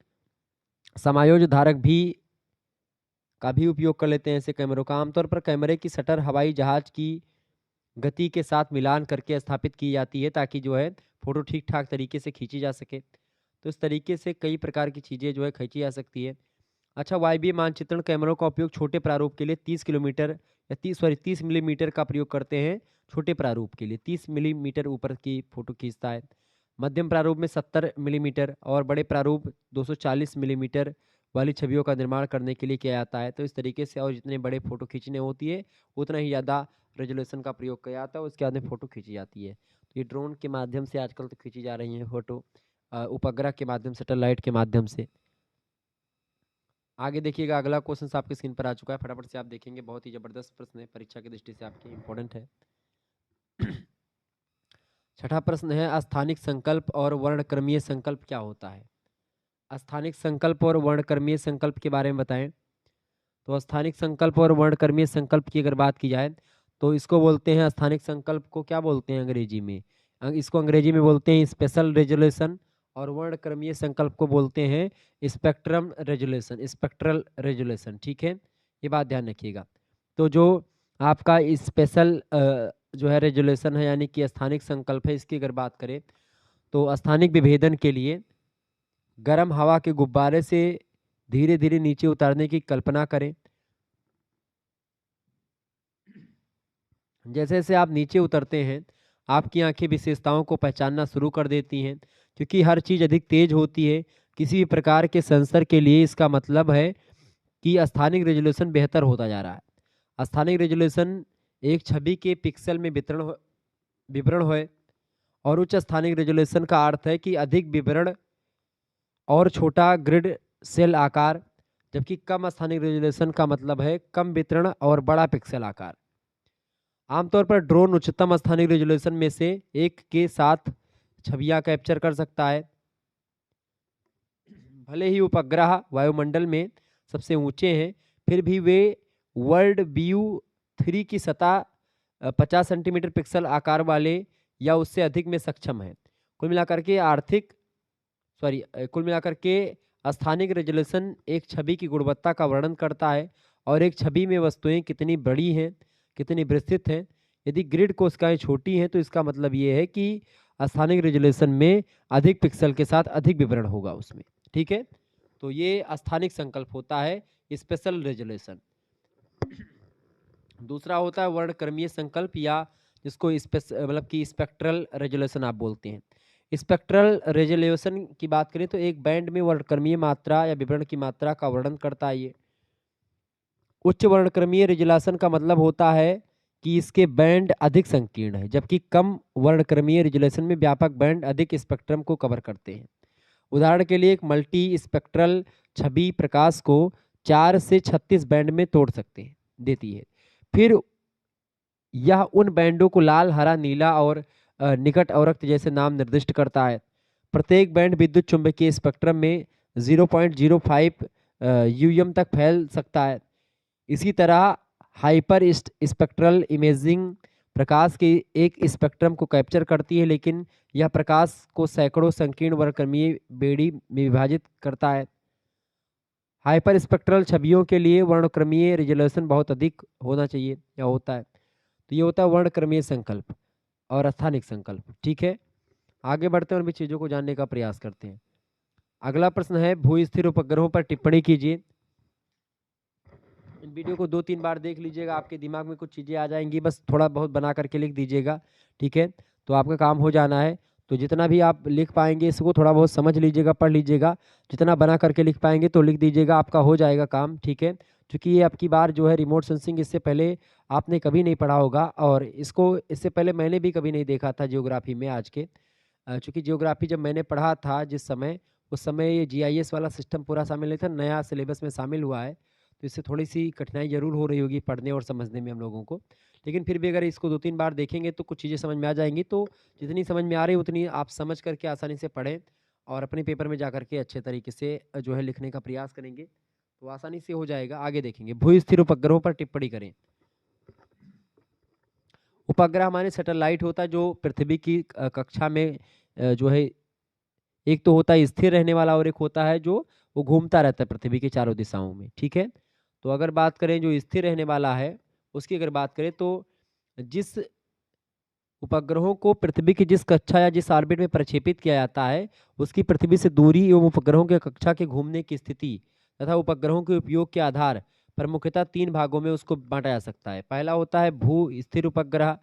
समायोज्य धारक का भी उपयोग कर लेते हैं ऐसे कैमरों का। आमतौर पर कैमरे की शटर हवाई जहाज की गति के साथ मिलान करके स्थापित की जाती है, ताकि जो है फोटो ठीक ठाक तरीके से खींची जा सके। तो इस तरीके से कई प्रकार की चीज़ें जो है खींची जा सकती है। अच्छा, वायवीय मानचित्रण कैमरों का उपयोग छोटे प्रारूप के लिए 30 मिलीमीटर का प्रयोग करते हैं। छोटे प्रारूप के लिए 30 मिलीमीटर ऊपर की फोटो खींचता है। मध्यम प्रारूप में 70 मिलीमीटर और बड़े प्रारूप 240 मिलीमीटर वाली छवियों का निर्माण करने के लिए किया जाता है। तो इस तरीके से और जितने बड़े फोटो खींचने होती है, उतना ही ज़्यादा रेजोल्यूशन का प्रयोग किया जाता है, उसके बाद में फ़ोटो खींची जाती है। तो ये ड्रोन के माध्यम से आजकल तो खींची जा रही हैं फ़ोटो, उपग्रह के माध्यम से, सैटेलाइट के माध्यम से। आगे देखिएगा, अगला क्वेश्चन आपकी स्क्रीन पर आ चुका है, फटाफट से आप देखेंगे। बहुत ही ज़बरदस्त प्रश्न है, परीक्षा की दृष्टि से आपके इम्पोर्टेंट है। छठा प्रश्न है, स्थानिक संकल्प और वर्णक्रमीय संकल्प क्या होता है? स्थानिक संकल्प और वर्णक्रमीय संकल्प के बारे में बताएं। तो स्थानिक संकल्प और वर्णक्रमीय संकल्प की अगर बात की जाए, तो इसको बोलते हैं, स्थानिक संकल्प को क्या बोलते हैं अंग्रेजी में? इसको अंग्रेजी में बोलते हैं स्पेशल रेजोल्यूशन, और वर्णक्रमीय संकल्प को बोलते हैं स्पेक्ट्रम रेजोल्यूशन, स्पेक्ट्रल रेजोल्यूशन। ठीक है, ये बात ध्यान रखिएगा। तो जो आपका स्पेशल जो है रेजोल्यूशन है, यानी कि स्थानिक संकल्प है, इसकी अगर बात करें तो स्थानिक विभेदन के लिए गर्म हवा के गुब्बारे से धीरे धीरे नीचे उतारने की कल्पना करें। जैसे जैसे आप नीचे उतरते हैं, आपकी आंखें विशेषताओं को पहचानना शुरू कर देती हैं, क्योंकि हर चीज़ अधिक तेज होती है। किसी भी प्रकार के सेंसर के लिए इसका मतलब है कि स्थानिक रेजोल्यूशन बेहतर होता जा रहा है। स्थानिक रेजोल्यूशन एक छवि के पिक्सल में विवरण है, और उच्च स्थानिक रेजोल्यूशन का अर्थ है कि अधिक विवरण और छोटा ग्रिड सेल आकार, जबकि कम स्थानिक रेजोल्यूशन का मतलब है कम वितरण और बड़ा पिक्सल आकार। आमतौर पर ड्रोन उच्चतम स्थानिक रेजोल्यूशन में से एक के साथ छवियां कैप्चर कर सकता है। भले ही उपग्रह वायुमंडल में सबसे ऊंचे हैं, फिर भी वे वर्ल्ड व्यू 3 की सतह 50 सेंटीमीटर पिक्सल आकार वाले या उससे अधिक में सक्षम है। कुल मिलाकर के स्थानिक रेजोल्यूशन एक छवि की गुणवत्ता का वर्णन करता है, और एक छवि में वस्तुएं कितनी बड़ी हैं, कितनी विस्तृत हैं। यदि ग्रिड कोशिकाएं छोटी हैं, तो इसका मतलब ये है कि स्थानिक रेजोल्यूशन में अधिक पिक्सल के साथ अधिक विवरण होगा उसमें। ठीक है, तो ये स्थानिक संकल्प होता है, स्पेशल रेजोल्यूशन। दूसरा होता है वर्णक्रमीय संकल्प, या जिसको मतलब कि स्पेक्ट्रल रेजोल्यूशन आप बोलते हैं। स्पेक्ट्रल रेजोल्यूशन की बात करें तो एक बैंड में वर्णक्रमीय मात्रा या विवरण की मात्रा का वर्णन करता है ये। उच्च वर्णक्रमीय रेजोल्यूशन का मतलब होता है कि इसके बैंड अधिक संकीर्ण है, जबकि कम वर्णक्रमीय रिजोल्यूशन में व्यापक बैंड अधिक स्पेक्ट्रम को कवर करते हैं। उदाहरण के लिए एक मल्टी स्पेक्ट्रल छवि प्रकाश को 4 से 36 बैंड में तोड़ सकते हैं देती है। फिर यह उन बैंडों को लाल, हरा, नीला और निकट अवरक्त जैसे नाम निर्दिष्ट करता है। प्रत्येक बैंड विद्युत चुंबकीय स्पेक्ट्रम में 0.05 यूएम तक फैल सकता है। इसी तरह हाइपर स्पेक्ट्रल इमेजिंग प्रकाश के एक स्पेक्ट्रम को कैप्चर करती है, लेकिन यह प्रकाश को सैकड़ों संकीर्ण वर्णक्रमीय बेड़ी में विभाजित करता है। हाइपर स्पेक्ट्रल छवियों के लिए वर्णक्रमीय रिजोल्यूशन बहुत अधिक होना चाहिए या होता है। तो ये होता है वर्णक्रमीय संकल्प और स्थानिक संकल्प। ठीक है, आगे बढ़ते हैं और भी चीज़ों को जानने का प्रयास करते हैं। अगला प्रश्न है, भू स्थिर उपग्रहों पर टिप्पणी कीजिए। इन वीडियो को 2-3 बार देख लीजिएगा, आपके दिमाग में कुछ चीज़ें आ जाएंगी, बस थोड़ा बहुत बना करके लिख दीजिएगा। ठीक है, तो आपका काम हो जाना है। तो जितना भी आप लिख पाएंगे इसको थोड़ा बहुत समझ लीजिएगा, पढ़ लीजिएगा। जितना बना करके लिख पाएंगे तो लिख दीजिएगा, आपका हो जाएगा काम। ठीक है, क्योंकि ये आपकी बार जो है रिमोट सेंसिंग, इससे पहले आपने कभी नहीं पढ़ा होगा, और इसको इससे पहले मैंने भी कभी नहीं देखा था जियोग्राफी में आज के। चूँकि जियोग्राफी जब मैंने पढ़ा था जिस समय, उस समय ये जीआईएस वाला सिस्टम पूरा शामिल नहीं था, नया सिलेबस में शामिल हुआ है। तो इससे थोड़ी-सी कठिनाई ज़रूर हो रही होगी पढ़ने और समझने में हम लोगों को। लेकिन फिर भी अगर इसको 2-3 बार देखेंगे तो कुछ चीज़ें समझ में आ जाएँगी। तो जितनी समझ में आ रही है उतनी आप समझ करके आसानी से पढ़ें, और अपने पेपर में जा कर के अच्छे तरीके से जो है लिखने का प्रयास करेंगे, तो आसानी से हो जाएगा। आगे देखेंगे, भू-स्थिर उपग्रहों पर टिप्पणी करें। उपग्रह हमारे सैटेलाइट होता है जो पृथ्वी की कक्षा में जो है, एक तो होता है स्थिर रहने वाला और एक होता है जो वो घूमता रहता है पृथ्वी की चारों दिशाओं में। ठीक है, तो अगर बात करें जो स्थिर रहने वाला है, उसकी अगर बात करें तो जिस उपग्रहों को पृथ्वी की जिस कक्षा या जिस ऑर्बिट में प्रक्षेपित किया जाता है, उसकी पृथ्वी से दूरी एवं उपग्रहों के कक्षा के घूमने की स्थिति तथा उपग्रहों के उपयोग के आधार पर मुख्यतः 3 भागों में उसको बांटा जा सकता है। पहला होता है भू स्थिर उपग्रह,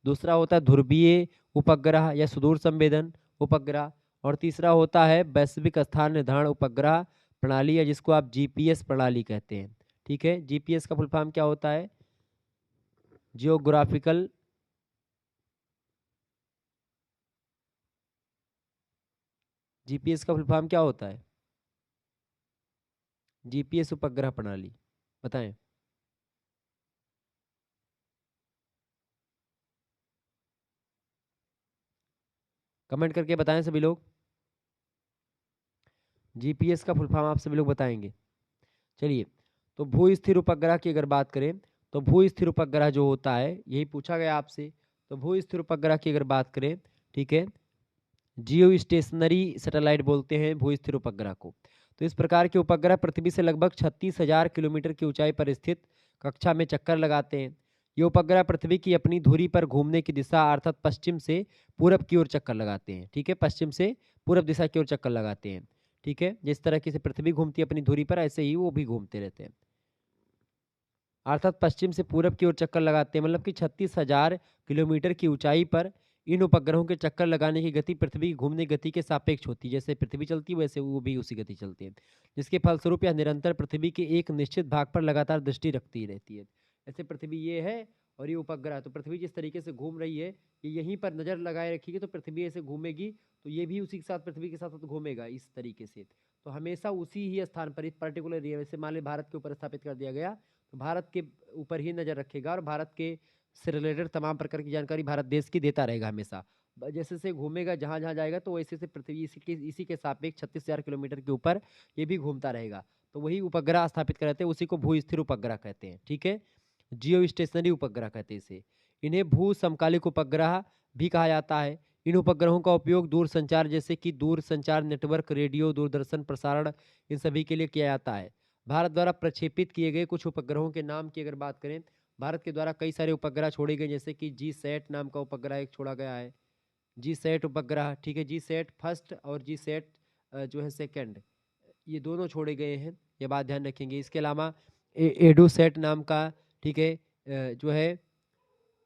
दूसरा होता है ध्रुवीय उपग्रह या सुदूर संवेदन उपग्रह, और तीसरा होता है वैश्विक स्थान निर्धारण उपग्रह प्रणाली, या जिसको आप जीपीएस प्रणाली कहते हैं। ठीक है, जीपीएस का फुल फॉर्म क्या होता है? जियोग्राफिकल जीपीएस का फुल फॉर्म क्या होता है? जीपीएस उपग्रह प्रणाली, बताएं। कमेंट करके बताएं सभी लोग, जीपीएस का फुल फॉर्म आप सभी लोग बताएंगे। चलिए, तो भू स्थिर उपग्रह की अगर बात करें तो भू स्थिर उपग्रह जो होता है, यही पूछा गया आपसे। तो भू स्थिर उपग्रह की अगर बात करें, ठीक है, जियो स्टेशनरी सैटेलाइट बोलते हैं भू स्थिर उपग्रह को। तो इस प्रकार के उपग्रह पृथ्वी से लगभग 36,000 किलोमीटर की ऊंचाई पर स्थित कक्षा में चक्कर लगाते हैं। ये उपग्रह पृथ्वी की अपनी धुरी पर घूमने की दिशा अर्थात पश्चिम से पूरब की ओर चक्कर लगाते हैं। ठीक है, पश्चिम से पूरब दिशा की ओर चक्कर लगाते हैं। ठीक है, जिस तरह की से पृथ्वी घूमती है अपनी धुरी पर, ऐसे ही वो भी घूमते रहते हैं, अर्थात पश्चिम से पूरब की ओर चक्कर लगाते हैं। मतलब कि 36,000 किलोमीटर की ऊंचाई पर इन उपग्रहों के चक्कर लगाने की गति पृथ्वी की घूमने गति के सापेक्ष होती है। जैसे पृथ्वी चलती है वैसे वो भी उसी गति चलती है, जिसके फलस्वरूप यह निरंतर पृथ्वी के एक निश्चित भाग पर लगातार दृष्टि रखती रहती है। जैसे पृथ्वी ये है और ये उपग्रह, तो पृथ्वी जिस तरीके से घूम रही है, ये यहीं पर नजर लगाए रखिएगी तो पृथ्वी ऐसे घूमेगी, तो ये भी उसी के साथ पृथ्वी के साथ घूमेगा इस तरीके से। तो हमेशा उसी ही स्थान पर, इस पर्टिकुलर एरिया, जैसे मान लीजिए भारत के ऊपर स्थापित कर दिया गया, तो भारत के ऊपर ही नजर रखेगा और भारत के से रिलेटेड तमाम प्रकार की जानकारी भारत देश की देता रहेगा हमेशा। जैसे जैसे घूमेगा, जहाँ जहाँ जाएगा, तो वैसे से पृथ्वी इसी के सापेक्ष 36,000 किलोमीटर के ऊपर ये भी घूमता रहेगा। तो वही उपग्रह स्थापित कराते हैं, उसी को भू स्थिर उपग्रह कहते हैं। ठीक है, जियो स्टेशनरी उपग्रह कहते हैं इसे। इन्हें भू समकालिक उपग्रह भी कहा जाता है। इन उपग्रहों का उपयोग दूर संचार, जैसे कि दूर संचार नेटवर्क, रेडियो, दूरदर्शन प्रसारण, इन सभी के लिए किया जाता है। भारत द्वारा प्रक्षेपित किए गए कुछ उपग्रहों के नाम की अगर बात करें, भारत के द्वारा कई सारे उपग्रह छोड़े गए, जैसे कि जी सैट नाम का उपग्रह एक छोड़ा गया है, जी सैट उपग्रह। ठीक है, जी सैट फर्स्ट और जी सैट जो है सेकंड, ये दोनों छोड़े गए हैं, ये बात ध्यान रखेंगे। इसके अलावा एडू सैट नाम का, ठीक है, जो है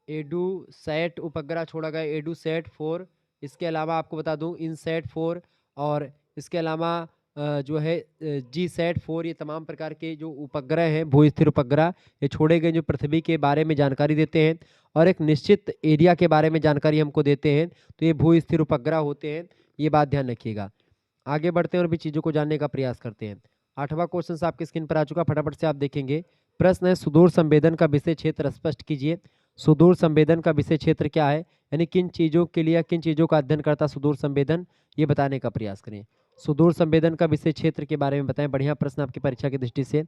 एडू सैट उपग्रह छोड़ा गया, एडू सैट 4। इसके अलावा आपको बता दूं इनसैट 4, और इसके अलावा जो है GSAT-4 ये तमाम प्रकार के जो उपग्रह हैं, भू स्थिर उपग्रह, ये छोड़े गए जो पृथ्वी के बारे में जानकारी देते हैं और एक निश्चित एरिया के बारे में जानकारी हमको देते हैं, तो ये भू स्थिर उपग्रह होते हैं, ये बात ध्यान रखिएगा। आगे बढ़ते हैं और भी चीज़ों को जानने का प्रयास करते हैं। 8वां क्वेश्चन आपकी स्क्रीन पर आ चुका, फटाफट से आप देखेंगे। प्रश्न है, सुदूर संवेदन का विषय क्षेत्र स्पष्ट कीजिए। सुदूर संवेदन का विषय क्षेत्र क्या है, यानी किन चीज़ों के लिए, किन चीज़ों का अध्ययन करता सुदूर संवेदन, ये बताने का प्रयास करें। सुदूर संवेदन का विषय क्षेत्र के बारे में बताएं। बढ़िया प्रश्न आपकी परीक्षा की दृष्टि से।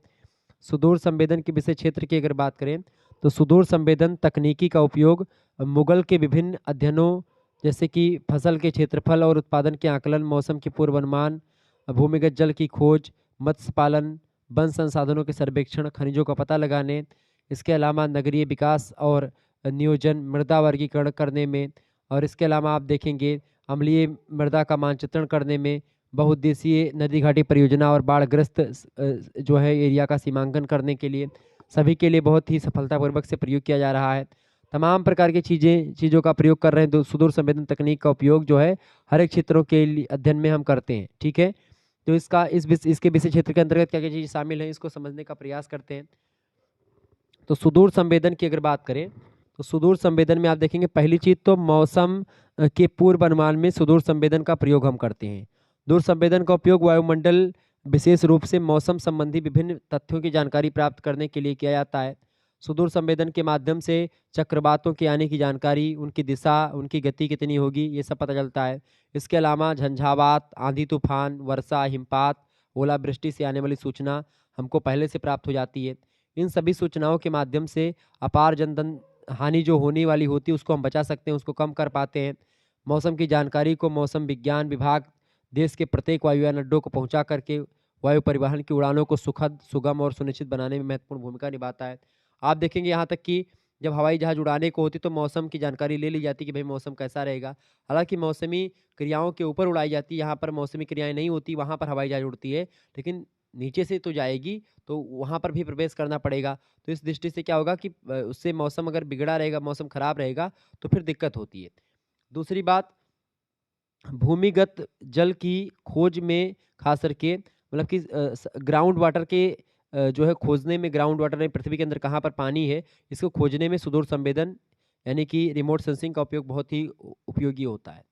सुदूर संवेदन के विषय क्षेत्र की अगर बात करें तो सुदूर संवेदन तकनीकी का उपयोग मुगल के विभिन्न अध्ययनों जैसे कि फसल के क्षेत्रफल और उत्पादन के आकलन, मौसम के पूर्वानुमान, भूमिगत जल की खोज, मत्स्य पालन, वन संसाधनों के सर्वेक्षण, खनिजों का पता लगाने, इसके अलावा नगरीय विकास और नियोजन, मृदा वर्गीकरण करने में, और इसके अलावा आप देखेंगे अम्लीय मृदा का मानचित्रण करने में, बहुउद्देशीय नदी घाटी परियोजना और बाढ़ग्रस्त जो है एरिया का सीमांकन करने के लिए, सभी के लिए बहुत ही सफलतापूर्वक से प्रयोग किया जा रहा है। तमाम प्रकार की चीज़ों का प्रयोग कर रहे हैं, तो सुदूर संवेदन तकनीक का उपयोग जो है हर एक क्षेत्रों के लिए अध्ययन में हम करते हैं। ठीक है, तो इसके विषय क्षेत्र के अंतर्गत क्या क्या चीज़ शामिल है, इसको समझने का प्रयास करते हैं। तो सुदूर संवेदन की अगर बात करें तो सुदूर संवेदन में आप देखेंगे पहली चीज़ तो मौसम के पूर्वानुमान में सुदूर संवेदन का प्रयोग हम करते हैं। दूर संवेदन का उपयोग वायुमंडल, विशेष रूप से मौसम संबंधी विभिन्न तथ्यों की जानकारी प्राप्त करने के लिए किया जाता है। सुदूर संवेदन के माध्यम से चक्रवातों के आने की जानकारी, उनकी दिशा, उनकी गति कितनी होगी, ये सब पता चलता है। इसके अलावा झंझावात, आंधी तूफान, वर्षा, हिमपात, ओलावृष्टि से आने वाली सूचना हमको पहले से प्राप्त हो जाती है। इन सभी सूचनाओं के माध्यम से अपार जनधन हानि जो होने वाली होती है उसको हम बचा सकते हैं, उसको कम कर पाते हैं। मौसम की जानकारी को मौसम विज्ञान विभाग देश के प्रत्येक वायुयान अड्डों को पहुंचा करके वायु परिवहन की उड़ानों को सुखद, सुगम और सुनिश्चित बनाने में महत्वपूर्ण भूमिका निभाता है। आप देखेंगे यहाँ तक कि जब हवाई जहाज उड़ाने को होती तो मौसम की जानकारी ले ली जाती कि भाई मौसम कैसा रहेगा। हालांकि मौसमी क्रियाओं के ऊपर उड़ाई जाती है, यहाँ पर मौसमी क्रियाएं नहीं होती, वहाँ पर हवाई जहाज उड़ती है, लेकिन नीचे से तो जाएगी तो वहाँ पर भी प्रवेश करना पड़ेगा। तो इस दृष्टि से क्या होगा कि उससे मौसम अगर बिगड़ा रहेगा, मौसम खराब रहेगा तो फिर दिक्कत होती है। दूसरी बात, भूमिगत जल की खोज में खास करके मतलब कि ग्राउंड वाटर के जो है खोजने में, ग्राउंड वाटर में पृथ्वी के अंदर कहाँ पर पानी है, इसको खोजने में सुदूर संवेदन यानी कि रिमोट सेंसिंग का उपयोग बहुत ही उपयोगी होता है।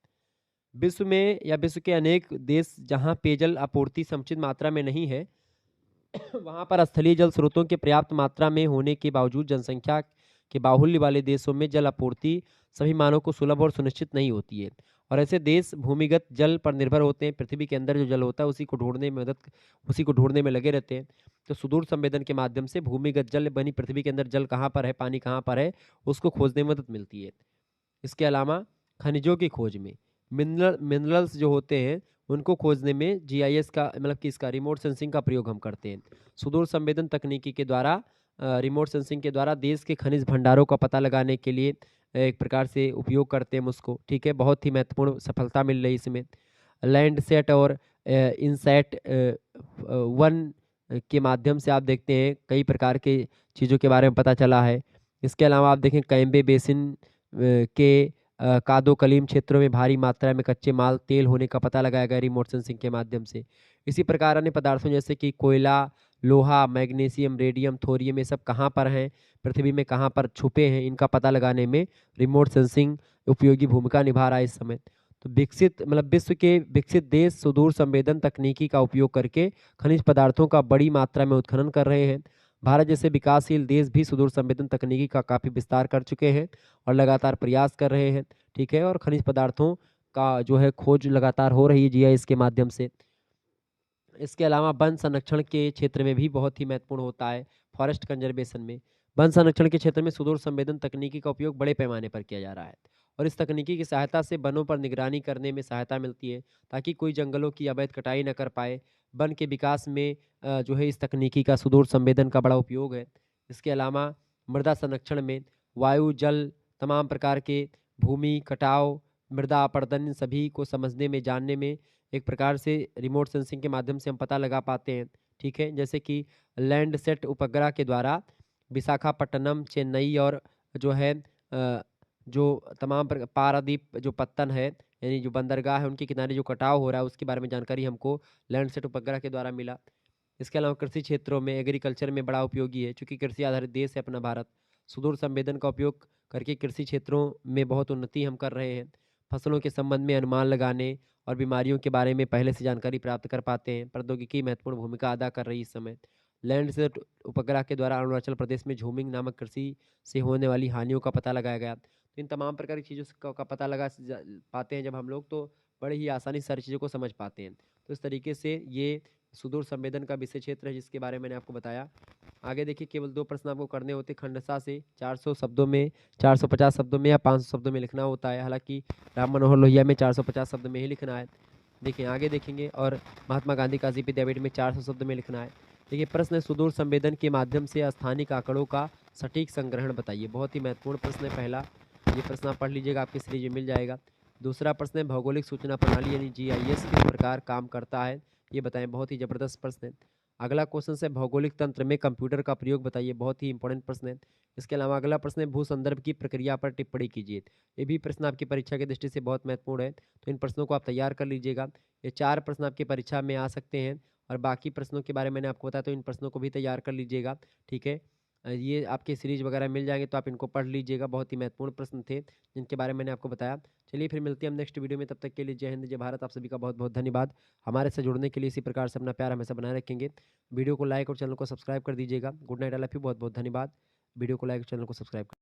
विश्व में या विश्व के अनेक देश जहाँ पेयजल आपूर्ति समुचित मात्रा में नहीं है वहाँ पर स्थलीय जल स्रोतों के पर्याप्त मात्रा में होने के बावजूद जनसंख्या के बाहुल्य वाले देशों में जल आपूर्ति सभी मानव को सुलभ और सुनिश्चित नहीं होती है, और ऐसे देश भूमिगत जल पर निर्भर होते हैं। पृथ्वी के अंदर जो जल होता है उसी को ढूंढने में लगे रहते हैं। तो सुदूर संवेदन के माध्यम से भूमिगत जल बनी पृथ्वी के अंदर जल कहाँ पर है, पानी कहाँ पर है, उसको खोजने में मदद मिलती है। इसके अलावा खनिजों की खोज में, मिनरल्स जो होते हैं उनको खोजने में जीआईएस का मतलब कि इसका रिमोट सेंसिंग का प्रयोग हम करते हैं। सुदूर संवेदन तकनीकी के द्वारा रिमोट सेंसिंग के द्वारा देश के खनिज भंडारों का पता लगाने के लिए एक प्रकार से उपयोग करते हैं हम उसको। ठीक है, बहुत ही महत्वपूर्ण सफलता मिल रही इसमें। लैंड सेट और इनसेट वन के माध्यम से आप देखते हैं कई प्रकार के चीज़ों के बारे में पता चला है। इसके अलावा आप देखें कैम्बे बेसिन के कादो कलीम क्षेत्रों में भारी मात्रा में कच्चे माल तेल होने का पता लगाया गया रिमोट सेंसिंग के माध्यम से। इसी प्रकार अन्य पदार्थों जैसे कि कोयला, लोहा, मैग्नीशियम, रेडियम, थोरियम, ये सब कहाँ पर हैं, पृथ्वी में कहाँ पर छुपे हैं, इनका पता लगाने में रिमोट सेंसिंग उपयोगी भूमिका निभा रहा है इस समय। तो विश्व के विकसित देश सुदूर संवेदन तकनीकी का उपयोग करके खनिज पदार्थों का बड़ी मात्रा में उत्खनन कर रहे हैं। भारत जैसे विकासशील देश भी सुदूर संवेदन तकनीकी का काफ़ी विस्तार कर चुके हैं और लगातार प्रयास कर रहे हैं। ठीक है, और खनिज पदार्थों का जो है खोज लगातार हो रही है जीआईएस के माध्यम से। इसके अलावा वन संरक्षण के क्षेत्र में भी बहुत ही महत्वपूर्ण होता है। फॉरेस्ट कंजर्वेशन में, वन संरक्षण के क्षेत्र में सुदूर संवेदन तकनीकी का उपयोग बड़े पैमाने पर किया जा रहा है, और इस तकनीकी की सहायता से वनों पर निगरानी करने में सहायता मिलती है ताकि कोई जंगलों की अवैध कटाई न कर पाए। वन के विकास में जो है इस तकनीकी का सुदूर संवेदन का बड़ा उपयोग है। इसके अलावा मृदा संरक्षण में वायु, जल, तमाम प्रकार के भूमि कटाव, मृदा अपरदन, इन सभी को समझने में, जानने में एक प्रकार से रिमोट सेंसिंग के माध्यम से हम पता लगा पाते हैं। ठीक है, जैसे कि लैंडसेट उपग्रह के द्वारा विशाखापट्टनम, चेन्नई और जो है जो तमाम पारादीप जो पत्तन है, यानी जो बंदरगाह है उनके किनारे जो कटाव हो रहा है उसके बारे में जानकारी हमको लैंडसैट उपग्रह के द्वारा मिला। इसके अलावा कृषि क्षेत्रों में एग्रीकल्चर में बड़ा उपयोगी है, चूँकि कृषि आधारित देश है अपना भारत। सुदूर संवेदन का उपयोग करके कृषि क्षेत्रों में बहुत उन्नति हम कर रहे हैं। फसलों के संबंध में अनुमान लगाने और बीमारियों के बारे में पहले से जानकारी प्राप्त कर पाते हैं। प्रौद्योगिकी महत्वपूर्ण भूमिका अदा कर रही है इस समय। लैंडसैट उपग्रह के द्वारा अरुणाचल प्रदेश में झूमिंग नामक कृषि से होने वाली हानियों का पता लगाया गया। तो इन तमाम प्रकार की चीज़ों का पता लगा पाते हैं जब हम लोग, तो बड़े ही आसानी से सारी चीज़ों को समझ पाते हैं। तो इस तरीके से ये सुदूर संवेदन का विषय क्षेत्र है जिसके बारे में मैंने आपको बताया। आगे देखिए, केवल 2 प्रश्न आपको करने होते हैं खंडसा से। 400 शब्दों में, 450 शब्दों में या 500 शब्दों में लिखना होता है। हालाँकि राम मनोहर लोहिया में 450 शब्द में ही लिखना है। देखिए आगे देखेंगे, और महात्मा गांधी काशी विद्यापीठ में 400 शब्द में लिखना है। देखिए प्रश्न है, सुदूर संवेदन के माध्यम से स्थानिक आंकड़ों का सटीक संग्रहण बताइए। बहुत ही महत्वपूर्ण प्रश्न है पहला, ये प्रश्न आप पढ़ लीजिएगा, आपकी सीरीज में मिल जाएगा। दूसरा प्रश्न है, भौगोलिक सूचना प्रणाली यानी जीआईएस किस प्रकार काम करता है, ये बताएं। बहुत ही जबरदस्त प्रश्न है। अगला क्वेश्चन है, भौगोलिक तंत्र में कंप्यूटर का प्रयोग बताइए। बहुत ही इंपॉर्टेंट प्रश्न है। इसके अलावा अगला प्रश्न है, भू संदर्भ की प्रक्रिया पर टिप्पणी कीजिए। ये भी प्रश्न आपकी परीक्षा की दृष्टि से बहुत महत्वपूर्ण है, तो इन प्रश्नों को आप तैयार कर लीजिएगा। ये 4 प्रश्न आपकी परीक्षा में आ सकते हैं, और बाकी प्रश्नों के बारे में मैंने आपको बताया, तो इन प्रश्नों को भी तैयार कर लीजिएगा, ठीक है। ये आपके सीरीज वगैरह मिल जाएंगे, तो आप इनको पढ़ लीजिएगा। बहुत ही महत्वपूर्ण प्रश्न थे जिनके बारे में मैंने आपको बताया। चलिए फिर मिलते हैं हम नेक्स्ट वीडियो में, तब तक के लिए जय हिंद जय भारत। आप सभी का बहुत बहुत धन्यवाद। हमारे से जुड़ने के लिए इसी प्रकार से अपना प्यार हमेशा बनाए रखेंगे। वीडियो को लाइक और चैनल को सब्सक्राइब कर दीजिएगा। Good night, I love you, बहुत बहुत धन्यवाद। वीडियो को लाइक और चैनल को सब्सक्राइब कर